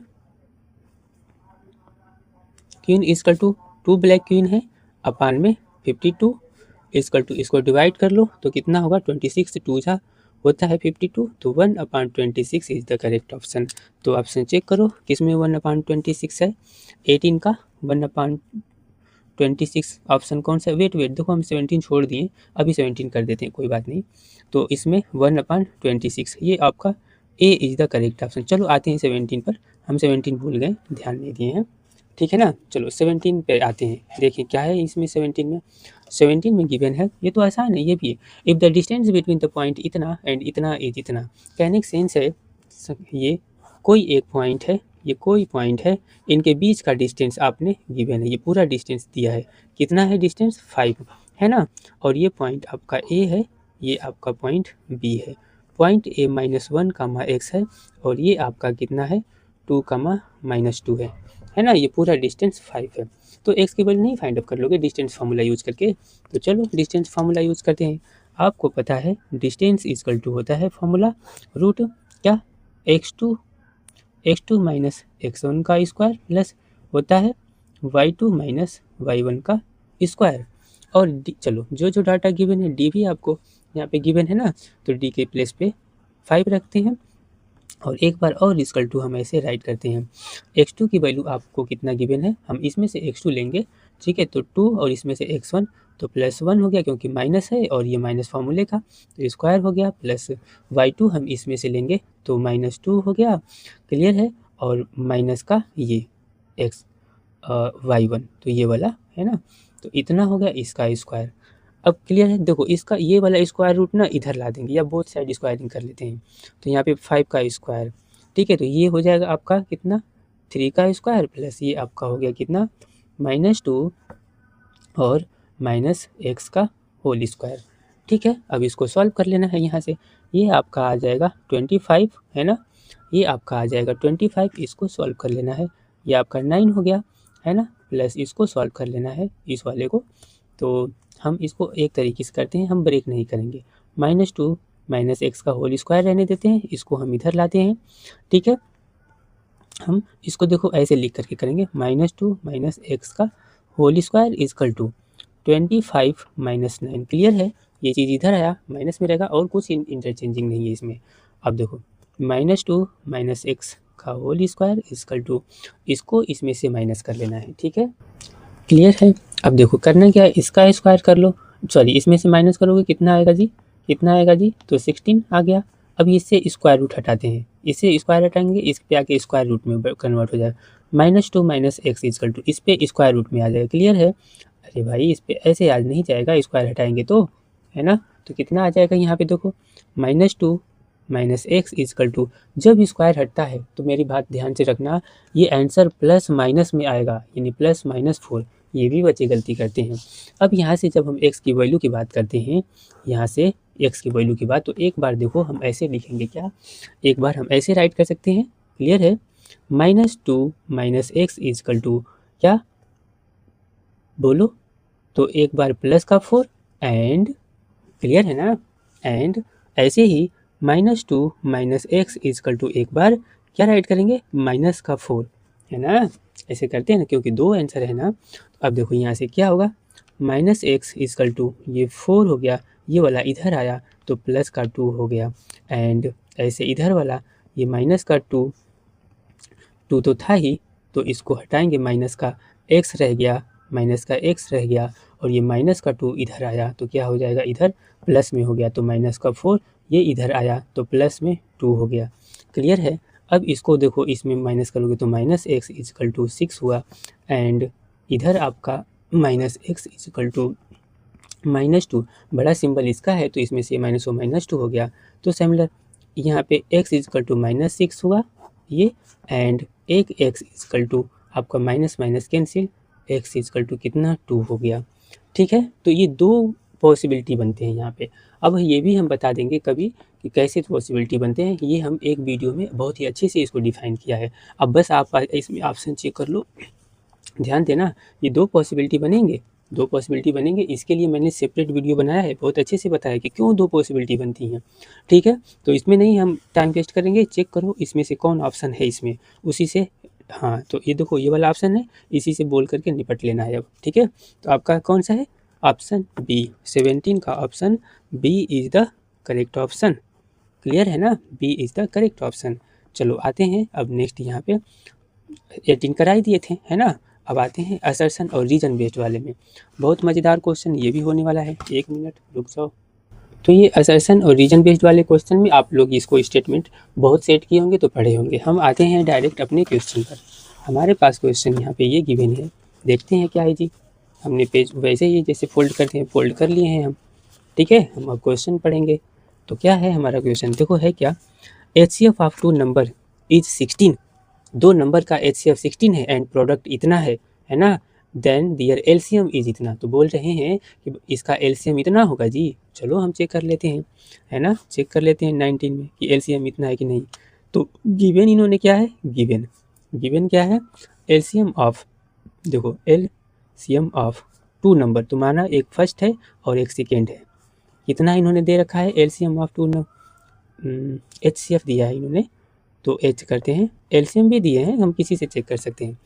equal to 2 black queen है अपान में 52 इजकल टू, इसको डिवाइड कर लो तो कितना होगा 26 2 जा होता है 52, तो 1/26 इज द करेक्ट ऑप्शन। तो ऑप्शन चेक करो किस में 1/26 है, 18 का 1/26 ऑप्शन कौन सा है। वेट देखो हम 17 छोड़ दिए, अभी 17 कर देते हैं, कोई बात नहीं। तो इसमें 1/26 ये आपका ए इज द करेक्ट ऑप्शन। चलो आते हैं 17 पर, हम 17 भूल गए, ध्यान नहीं दिए हैं, ठीक है ना। चलो 17 पे आते हैं, देखिए क्या है इसमें 17 में गिवन है, ये तो आसान है, ये भी है। If the distance between the point इतना एंड इतना इज इतना, कहने का सेंस है ये कोई एक पॉइंट है, ये कोई पॉइंट है, इनके बीच का डिस्टेंस आपने गिवन है, ये पूरा डिस्टेंस दिया है, कितना है डिस्टेंस 5 है ना। और ये पॉइंट आपका ए है, ये आपका पॉइंट बी है, पॉइंट ए -1, x है, और ये आपका कितना है 2, -2 है ना। ये पूरा डिस्टेंस 5 है, तो x की वैल्यू नहीं फाइंड अप कर लोगे डिस्टेंस फार्मूला यूज करके। तो चलो डिस्टेंस फार्मूला यूज करते हैं। आपको पता है डिस्टेंस इजकल टू होता है फार्मूला रूट क्या, x2 माइनस x1 का स्क्वायर प्लस होता है y2 माइनस y1 का स्क्वायर। और चलो जो डाटा गिवन है, डी भी आपको यहाँ पे गिवन है ना, तो डी के प्लेस पे 5 रखते हैं, और एक बार और इजकल टू हम ऐसे राइट करते हैं। x2 की वैल्यू आपको कितना गिवन है, हम इसमें से x2 लेंगे, ठीक है। तो 2 और इसमें से x1, तो +1 हो गया क्योंकि माइनस है और ये माइनस फार्मूले का, तो स्क्वायर हो गया, प्लस y2 हम इसमें से लेंगे तो -2 हो गया, क्लियर है। और माइनस का ये y1, तो ये वाला है ना, तो इतना हो गया इसका स्क्वायर। अब क्लियर है, देखो इसका ये वाला स्क्वायर रूट ना इधर ला देंगे, या बोथ साइड स्क्वायरिंग कर लेते हैं, तो यहाँ पे 5 का स्क्वायर, ठीक है। तो ये हो जाएगा आपका कितना 3 का स्क्वायर, प्लस ये आपका हो गया कितना -2 और -x का होल स्क्वायर। ठीक है, अब इसको सॉल्व कर लेना है यहाँ से। ये आपका आ जाएगा 25 है ना, ये आपका आ जाएगा 25, इसको सॉल्व कर लेना है। ये आपका 9 हो गया है ना, प्लस इसको सॉल्व कर लेना है इस वाले को। तो हम इसको एक तरीके से करते हैं, हम ब्रेक नहीं करेंगे। -2 माइनस एक्स का होल स्क्वायर रहने देते हैं, इसको हम इधर लाते हैं। ठीक है, हम इसको देखो ऐसे लिख करके करेंगे, -2 माइनस एक्स का whole square equal to 25 minus 9। Clear है, ये चीज़ इधर आया माइनस में रहेगा और कुछ इंटरचेंजिंग नहीं है इसमें। अब देखो -2 माइनस एक्स का होल स्क्वायर इजकल टू, इसको इसमें से माइनस कर लेना है। ठीक है, क्लियर है। अब देखो करना क्या है, इसका स्क्वायर कर लो, सॉरी इसमें से माइनस करोगे कितना आएगा जी, कितना आएगा जी, तो 16 आ गया। अब इससे स्क्वायर रूट हटाते हैं, इससे स्क्वायर हटाएंगे, इस पे आके स्क्वायर रूट में कन्वर्ट हो जाएगा। -2 माइनस एक्स इजकल टू, इस पे स्क्वायर रूट में आ जाएगा। क्लियर है, अरे भाई इस पे ऐसे आज नहीं जाएगा, स्क्वायर हटाएंगे तो, है ना। तो कितना आ जाएगा यहाँ पे देखो, -2 माइनस एक्स इजकल टू, जब स्क्वायर हटता है तो मेरी बात ध्यान से रखना, ये आंसर प्लस माइनस में आएगा, यानी +-4। ये भी बच्चे गलती करते हैं। अब यहाँ से जब हम x की वैल्यू की बात करते हैं, यहाँ से x की वैल्यू की बात, तो एक बार देखो हम ऐसे लिखेंगे क्या, एक बार हम ऐसे राइट कर सकते हैं। क्लियर है, -2 माइनस एक्स इजकल टू क्या बोलो, तो एक बार प्लस का 4 एंड, क्लियर है ना, एंड ऐसे ही -2 माइनस एक्स इजकल टू एक बार क्या राइट करेंगे, माइनस का 4, है ना। ऐसे करते हैं ना, क्योंकि दो आंसर है ना। तो अब देखो यहाँ से क्या होगा, -x इजकल टू ये 4 हो गया, ये वाला इधर आया तो प्लस का 2 हो गया, एंड ऐसे इधर वाला ये माइनस का 2 तो था ही, तो इसको हटाएंगे, माइनस का x रह गया, माइनस का x रह गया, और ये माइनस का 2 इधर आया तो क्या हो जाएगा, इधर प्लस में हो गया, तो माइनस का 4 ये इधर आया तो प्लस में 2 हो गया। क्लियर है, अब इसको देखो इसमें माइनस करोगे तो -x इजकल टू 6 हुआ, एंड इधर आपका -x इजकल टू -2, बड़ा सिंबल इसका है तो इसमें से माइनस हो, -2 हो गया। तो सिमिलर यहाँ पे x इजकल टू -6 हुआ ये, एंड एक x इजकल टू आपका minus minus cancel, x equal to कितना 2 हो गया। ठीक है, तो ये दो पॉसिबिलिटी बनते हैं यहाँ पे। अब ये भी हम बता देंगे कभी कि कैसे पॉसिबिलिटी बनते हैं, ये हम एक वीडियो में बहुत ही अच्छे से इसको डिफाइन किया है। अब बस आप इसमें ऑप्शन चेक कर लो, ध्यान देना, ये दो पॉसिबिलिटी बनेंगे, दो पॉसिबिलिटी बनेंगे, इसके लिए मैंने सेपरेट वीडियो बनाया है, बहुत अच्छे से बताया कि क्यों दो पॉसिबिलिटी बनती हैं। ठीक है, तो इसमें नहीं हम टाइम वेस्ट करेंगे, चेक करो इसमें से कौन ऑप्शन है इसमें, उसी से, हाँ तो ये देखो ये वाला ऑप्शन है, इसी से बोल करके निपट लेना है अब। ठीक है, तो आपका कौन सा है, ऑप्शन बी, 17 का option B is the correct option. Clear है ना, B is the correct option. चलो आते हैं अब नेक्स्ट, यहाँ पे 18 करा ही दिए थे, है ना। अब आते हैं असर्शन और रीजन बेस्ड वाले में, बहुत मज़ेदार क्वेश्चन ये भी होने वाला है, एक मिनट रुक जाओ। तो ये असर्शन और रीजन बेस्ड वाले क्वेश्चन में आप लोग इसको स्टेटमेंट बहुत सेट किए होंगे तो पढ़े होंगे। हम आते हैं डायरेक्ट अपने क्वेश्चन पर। हमारे पास क्वेश्चन यहाँ पे ये गिवन है, देखते हैं क्या है जी। हमने पेज वैसे ही जैसे फोल्ड करते हैं फोल्ड कर लिए हैं हम, ठीक है। हम अब क्वेश्चन पढ़ेंगे, तो क्या है हमारा क्वेश्चन, देखो है क्या, HCF ऑफ 2 नंबर इज 16, दो नंबर का HCF 16 है एंड प्रोडक्ट इतना है ना, देन दियर LCM इज इतना। तो बोल रहे हैं कि इसका LCM इतना होगा जी। चलो हम चेक कर लेते हैं, है ना, चेक कर लेते हैं 19 में कि LCM इतना है कि नहीं। तो गिवन इन्होंने क्या है, गिवन क्या है, LCM ऑफ, देखो LCM ऑफ 2 नंबर, तो माना एक फर्स्ट है और एक सेकेंड है, कितना इन्होंने दे रखा है LCM ऑफ 2 HCF दिया है इन्होंने, तो H करते हैं, LCM भी दिए हैं, हम किसी से चेक कर सकते हैं।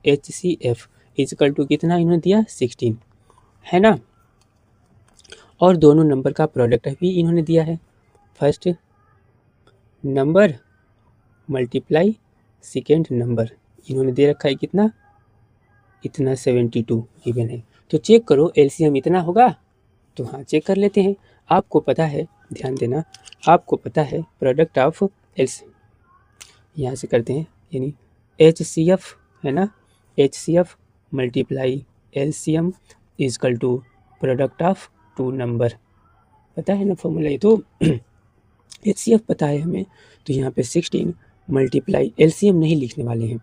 HCF इजकल टू कितना इन्होंने दिया 16, है ना, और दोनों नंबर का प्रोडक्ट भी इन्होंने दिया है, first number multiply second number, इन्होंने दे रखा है कितना, इतना 72 गिवन है। तो चेक करो LCM इतना होगा, तो हाँ चेक कर लेते हैं। आपको पता है, ध्यान देना, आपको पता है प्रोडक्ट ऑफ LCM, यहाँ से करते हैं, यानी HCF है ना, HCF multiply LCM equal to product of 2 number, पता है ना फॉर्मूला ये तो HCF पता है हमें, तो यहाँ पे 16 मल्टीप्लाई LCM नहीं लिखने वाले हैं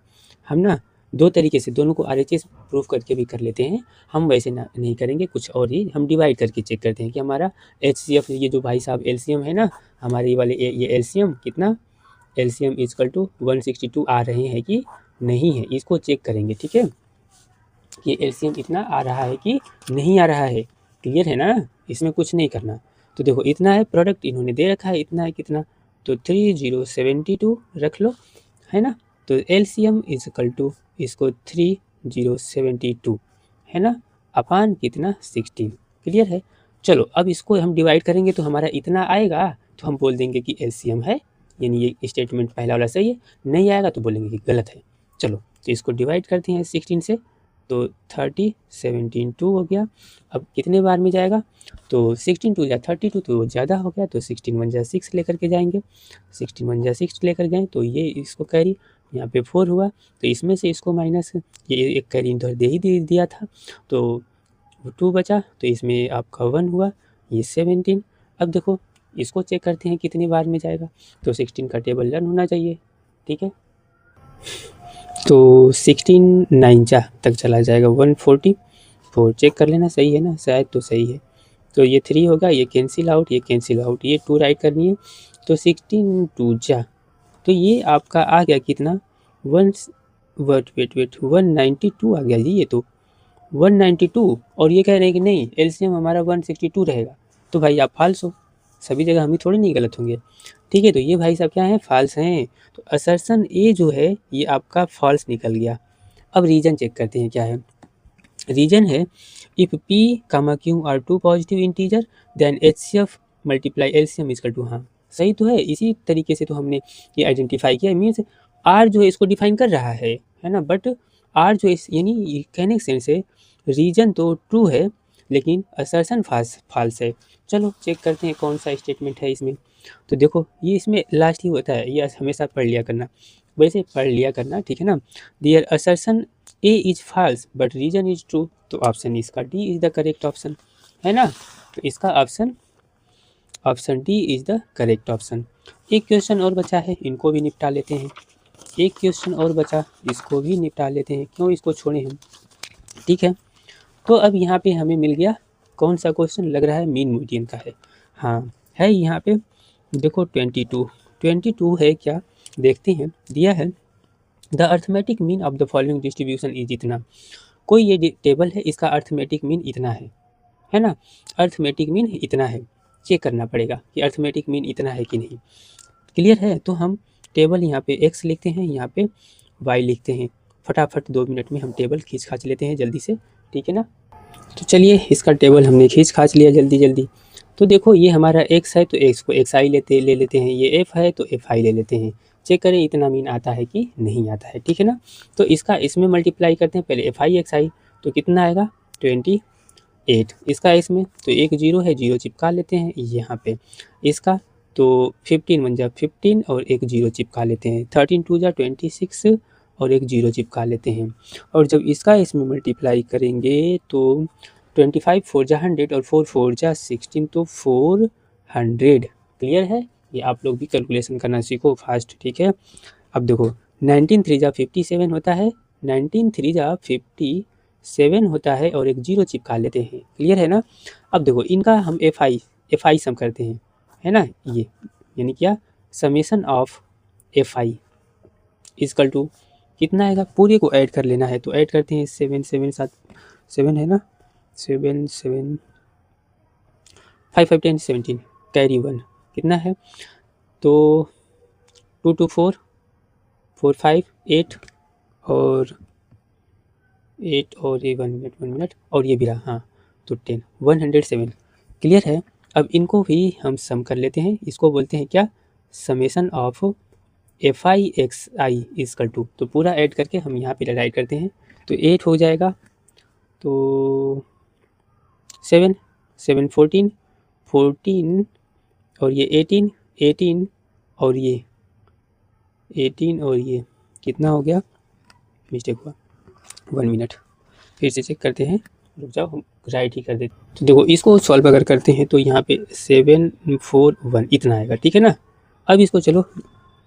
हम ना, दो तरीके से दोनों को RHS प्रूफ करके भी कर लेते हैं, हम वैसे नहीं करेंगे, कुछ और ही हम डिवाइड करके चेक करते हैं कि हमारा HCF ये जो भाई साहब LCM है ना हमारे ये वाले ये LCM कितना LCM इक्वल टू 162 आ रहे हैं कि नहीं है, इसको चेक करेंगे। ठीक है, कि LCM इतना आ रहा है कि नहीं आ रहा है, क्लियर है ना, इसमें कुछ नहीं करना। तो देखो इतना है, प्रोडक्ट इन्होंने दे रखा है, इतना है कितना, तो 3072 रख लो, है ना। तो LCM इक्वल टू इसको 3072 है ना, अपान कितना 16, क्लियर है। चलो अब इसको हम डिवाइड करेंगे तो हमारा इतना आएगा, तो हम बोल देंगे कि LCM है, यानी ये स्टेटमेंट पहला वाला सही है, नहीं आएगा तो बोलेंगे कि गलत है। चलो तो इसको डिवाइड करते हैं 16 से, तो 30 17 2 हो गया। अब कितने बार में जाएगा, तो 16 2 या 32 तो ज़्यादा हो गया, तो 16 1 जा 6 लेकर के जाएंगे, 16 1 जा 6 लेकर गए तो ये इसको कैरी यहाँ पे 4 हुआ, तो इसमें से इसको माइनस, ये एक कैरी इधर दे ही दिया था तो 2 बचा, तो इसमें आपका 1 हुआ, ये 17। अब देखो इसको चेक करते हैं कितनी बार में जाएगा, तो 16 का टेबल लर्न होना चाहिए। ठीक है, तो 16 9 जा तक चला जाएगा 144, चेक कर लेना सही है ना, शायद तो सही है। तो ये 3 होगा, ये कैंसिल आउट, ये कैंसिल आउट, ये 2 राइट करनी है, तो 16 2 जा, तो ये आपका आ गया कितना 192 आ गया जी, ये तो 192, और ये कह रहे हैं कि नहीं LCM हमारा 162 रहेगा, तो भाई आप फाल्स हो, सभी जगह हम ही थोड़ी नहीं गलत होंगे। ठीक है, तो ये भाई साहब क्या है, फाल्स हैं, तो असर्शन ए जो है ये आपका फॉल्स निकल गया। अब रीजन चेक करते हैं क्या है, रीजन है if P, Q are two positive integer then HCF multiply LCM equal to, हाँ सही तो है, इसी तरीके से तो हमने ये आइडेंटिफाई किया, मीन्स R जो है इसको डिफाइन कर रहा है ना, बट R जो इस यानी कहने के सेंस है रीजन तो ट्रू है लेकिन असर्शन फाल्स है। चलो चेक करते हैं कौन सा स्टेटमेंट है इसमें, तो देखो ये इसमें लास्ट ही होता है, ये हमेशा पढ़ लिया करना, वैसे पढ़ लिया करना, ठीक है ना। There assertion A is false but reason is true, तो ऑप्शन इसका D is the correct option, है ना। तो इसका option D is the correct option. एक क्वेश्चन और बचा है, इनको भी निपटा लेते हैं, एक क्वेश्चन और बचा, इसको भी निपटा लेते हैं, क्यों इसको छोड़ें हम। ठीक है, तो अब यहाँ पे हमें मिल गया कौन सा क्वेश्चन, लग रहा है मीन मीडियन का है, हाँ है यहाँ पे, देखो 22 है क्या, देखते हैं, दिया है the arithmetic mean of the following distribution is इतना, कोई ये टेबल है, इसका अर्थमेटिक मीन इतना है ना, अर्थमेटिक मीन इतना है, चेक करना पड़ेगा कि अर्थमेटिक मीन इतना है कि नहीं, क्लियर है। तो हम टेबल यहाँ पे x लिखते हैं, यहाँ पे y लिखते हैं, फटाफट 2 मिनट में हम टेबल खींच खाच लेते हैं जल्दी से, ठीक है ना। तो चलिए इसका टेबल हमने खींच खाच लिया जल्दी, तो देखो ये हमारा x है तो x को xi ले लेते हैं, ये f है तो fi ले लेते हैं, चेक करें इतना मीन आता है कि नहीं आता है, ठीक है ना। तो इसका इसमें मल्टीप्लाई करते हैं, पहले fi xi तो कितना आएगा 28, इसका इसमें तो एक 0 है, 0 चिपका लेते हैं यहाँ पे, इसका तो 15 1 जा 15 और एक 0 चिपका लेते हैं, 13 2 जा 26 और एक 0 चिपका लेते हैं, और जब इसका इसमें मल्टीप्लाई करेंगे तो 25 4 जा 100 और 4 4 जा 16 तो 400, क्लियर है। ये आप लोग भी कैलकुलेशन करना सीखो फास्ट, ठीक है। अब देखो 19 3 जा 57 होता है, 19 3 जा 57 होता है और एक 0 चिपका लेते हैं, क्लियर है ना। अब देखो इनका हम FI सम करते हैं, है ना, ये यानी क्या summation of FI equal to कितना आएगा, पूरे को ऐड कर लेना है, तो ऐड करते हैं 7 7 7 7 है ना, 7 7 5 5 10 17 कैरी 1 कितना है, तो 2 2 4 4 5 8 और 8 और ये 1 मिनट और ये भी रहा, हाँ तो 10 107, क्लियर है। अब इनको भी हम सम कर लेते हैं, इसको बोलते हैं क्या summation of FI XI equal to, तो पूरा ऐड करके हम यहाँ पे राइट करते हैं, तो 8 हो जाएगा, तो 7 7 14 14 और ये 18 और ये 18 और ये कितना हो गया, मिस्टेक हुआ 1 मिनट, फिर से चेक करते हैं, रुक जाओ हम राइट ही कर देते। तो देखो इसको सॉल्व अगर करते हैं तो यहाँ पे 7 4 1 इतना आएगा, ठीक है ना। अब इसको चलो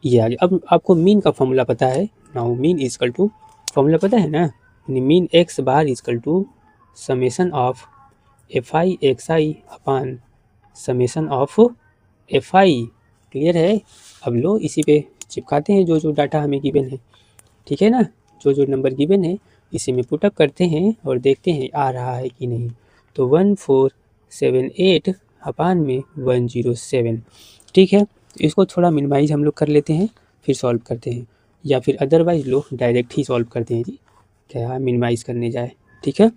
ये आ गया, अब आपको मीन का फॉर्मूला पता है, now mean equal to formula पता है ना, mean X bar equal to summation of F I X I upon summation of F I. Clear है। अब लो इसी पे चिपकाते हैं जो जो डाटा हमें गिवन है, ठीक है ना, जो जो नंबर गिवन है इसी में पुटअप करते हैं और देखते हैं आ रहा है कि नहीं। तो 1478 अपान में 107, ठीक है। तो इसको थोड़ा मिनिमाइज हम लोग कर लेते हैं फिर सॉल्व करते हैं, या फिर अदरवाइज लोग डायरेक्ट ही सॉल्व करते हैं जी, क्या मिनिमाइज करने जाए, ठीक है।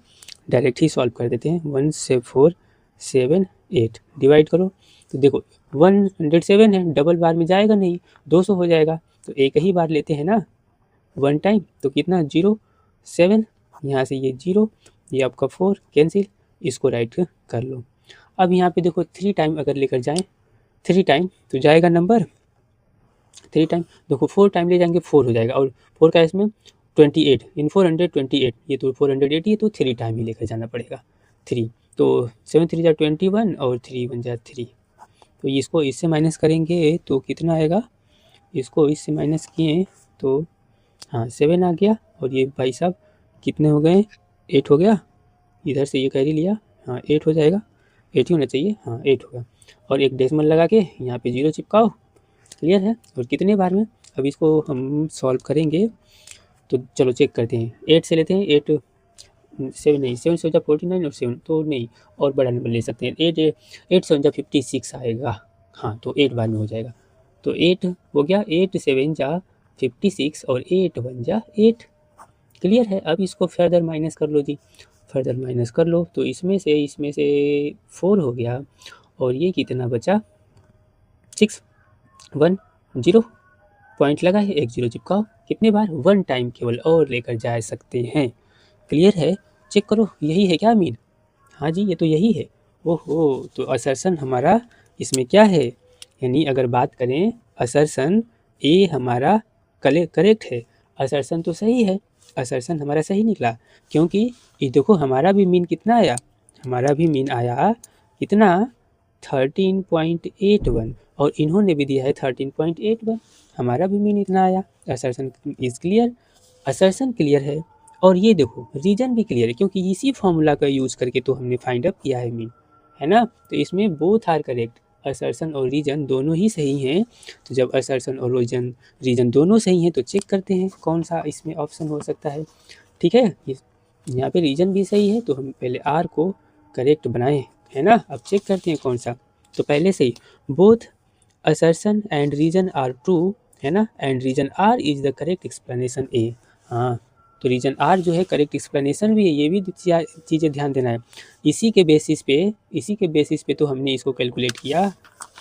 डायरेक्ट ही सॉल्व कर देते हैं। 1478 डिवाइड करो, तो देखो 107 है, डबल बार में जाएगा नहीं, 200 हो जाएगा, तो एक ही बार लेते हैं ना वन टाइम, तो कितना 07, यहाँ से ये 0, ये आपका 4 कैंसिल, इसको राइट कर लो। अब यहाँ पे देखो 3 टाइम अगर लेकर जाएं, 3 टाइम तो जाएगा नंबर, 3 टाइम देखो 4 टाइम ले जाएंगे 4 हो जाएगा, और 4 का इसमें 28 इन 428, ये तो 480 है, तो 3 टाइम ही लेकर जाना पड़ेगा 3, तो 7 3 जा 21 और 3 1 जा 3, तो इसको इससे माइनस करेंगे तो कितना आएगा, इसको इससे माइनस किए तो हाँ 7 आ गया, और ये भाई साहब कितने हो गए, 8 हो गया, इधर से ये कैरी लिया, हाँ 8 हो जाएगा, 8 ही होना चाहिए, हाँ 8 होगा, और एक डेसिमल लगा के यहाँ पे 0 चिपकाओ। क्लियर है। और कितने बार में, अब इसको हम सॉल्व करेंगे तो चलो चेक करते हैं। 8 से लेते हैं, 8 7 नहीं, 7 से 49 और 7 तो नहीं, और बड़ा नंबर ले सकते हैं, 8 से 56 आएगा, हाँ तो 8 बार में हो जाएगा, तो 8 हो गया, 8 7 जा 56 और 8 1 जा 8। क्लियर है। अब इसको फर्दर माइनस कर लो जी, फर्दर माइनस कर लो, तो इसमें से 4 हो गया, और ये कितना बचा 6 1 0, पॉइंट लगा है, एक 0 चिपकाओ, कितने बार 1 टाइम केवल और लेकर जा सकते हैं। क्लियर है। चेक करो यही है क्या मीन, हाँ जी ये तो यही है। ओहो, तो असर्शन हमारा इसमें क्या है, यानी अगर बात करें असर्शन ए हमारा करेक्ट है, असर्शन तो सही है, असर्शन हमारा सही निकला, क्योंकि ये देखो हमारा भी मीन कितना आया, हमारा भी मीन आया कितना 13.81, और इन्होंने भी दिया है 13.81, हमारा भी मीन इतना आया। Assertion is clear, assertion clear है, और ये देखो रीजन भी क्लियर है, क्योंकि इसी फॉर्मूला का यूज करके तो हमने फाइंड अप किया है मीन, है ना। तो इसमें बोथ आर करेक्ट, असर्शन और रीजन दोनों ही सही हैं। तो जब असर्शन और रीजन दोनों सही हैं तो चेक करते हैं कौन सा इसमें ऑप्शन हो सकता है, ठीक है। यहाँ पे रीजन भी सही है, तो हम पहले आर को करेक्ट बनाएं, है ना। अब चेक करते हैं कौन सा, तो पहले से ही both assertion and reason are true, है ना, and reason R is the correct explanation A. हाँ, तो रीजन आर जो है करेक्ट एक्सप्लेनेशन भी है, ये भी चीज़ें ध्यान देना है। इसी के बेसिस पे तो हमने इसको कैलकुलेट किया,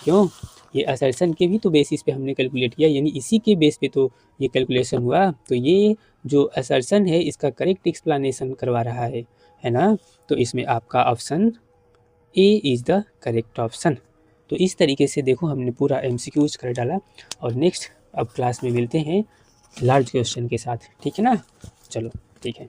क्यों, ये असर्शन के भी तो बेसिस पे हमने कैलकुलेट किया, यानी इसी के बेस पे तो ये कैलकुलेशन हुआ। तो ये जो असर्शन है इसका करेक्ट एक्सप्लेनेशन करवा रहा है ना। तो इसमें आपका option A is the correct option. तो इस तरीके से देखो हमने पूरा MCQs कर डाला, और नेक्स्ट अब क्लास में मिलते हैं लार्ज क्वेश्चन के साथ, ठीक है ना। चलो ठीक है।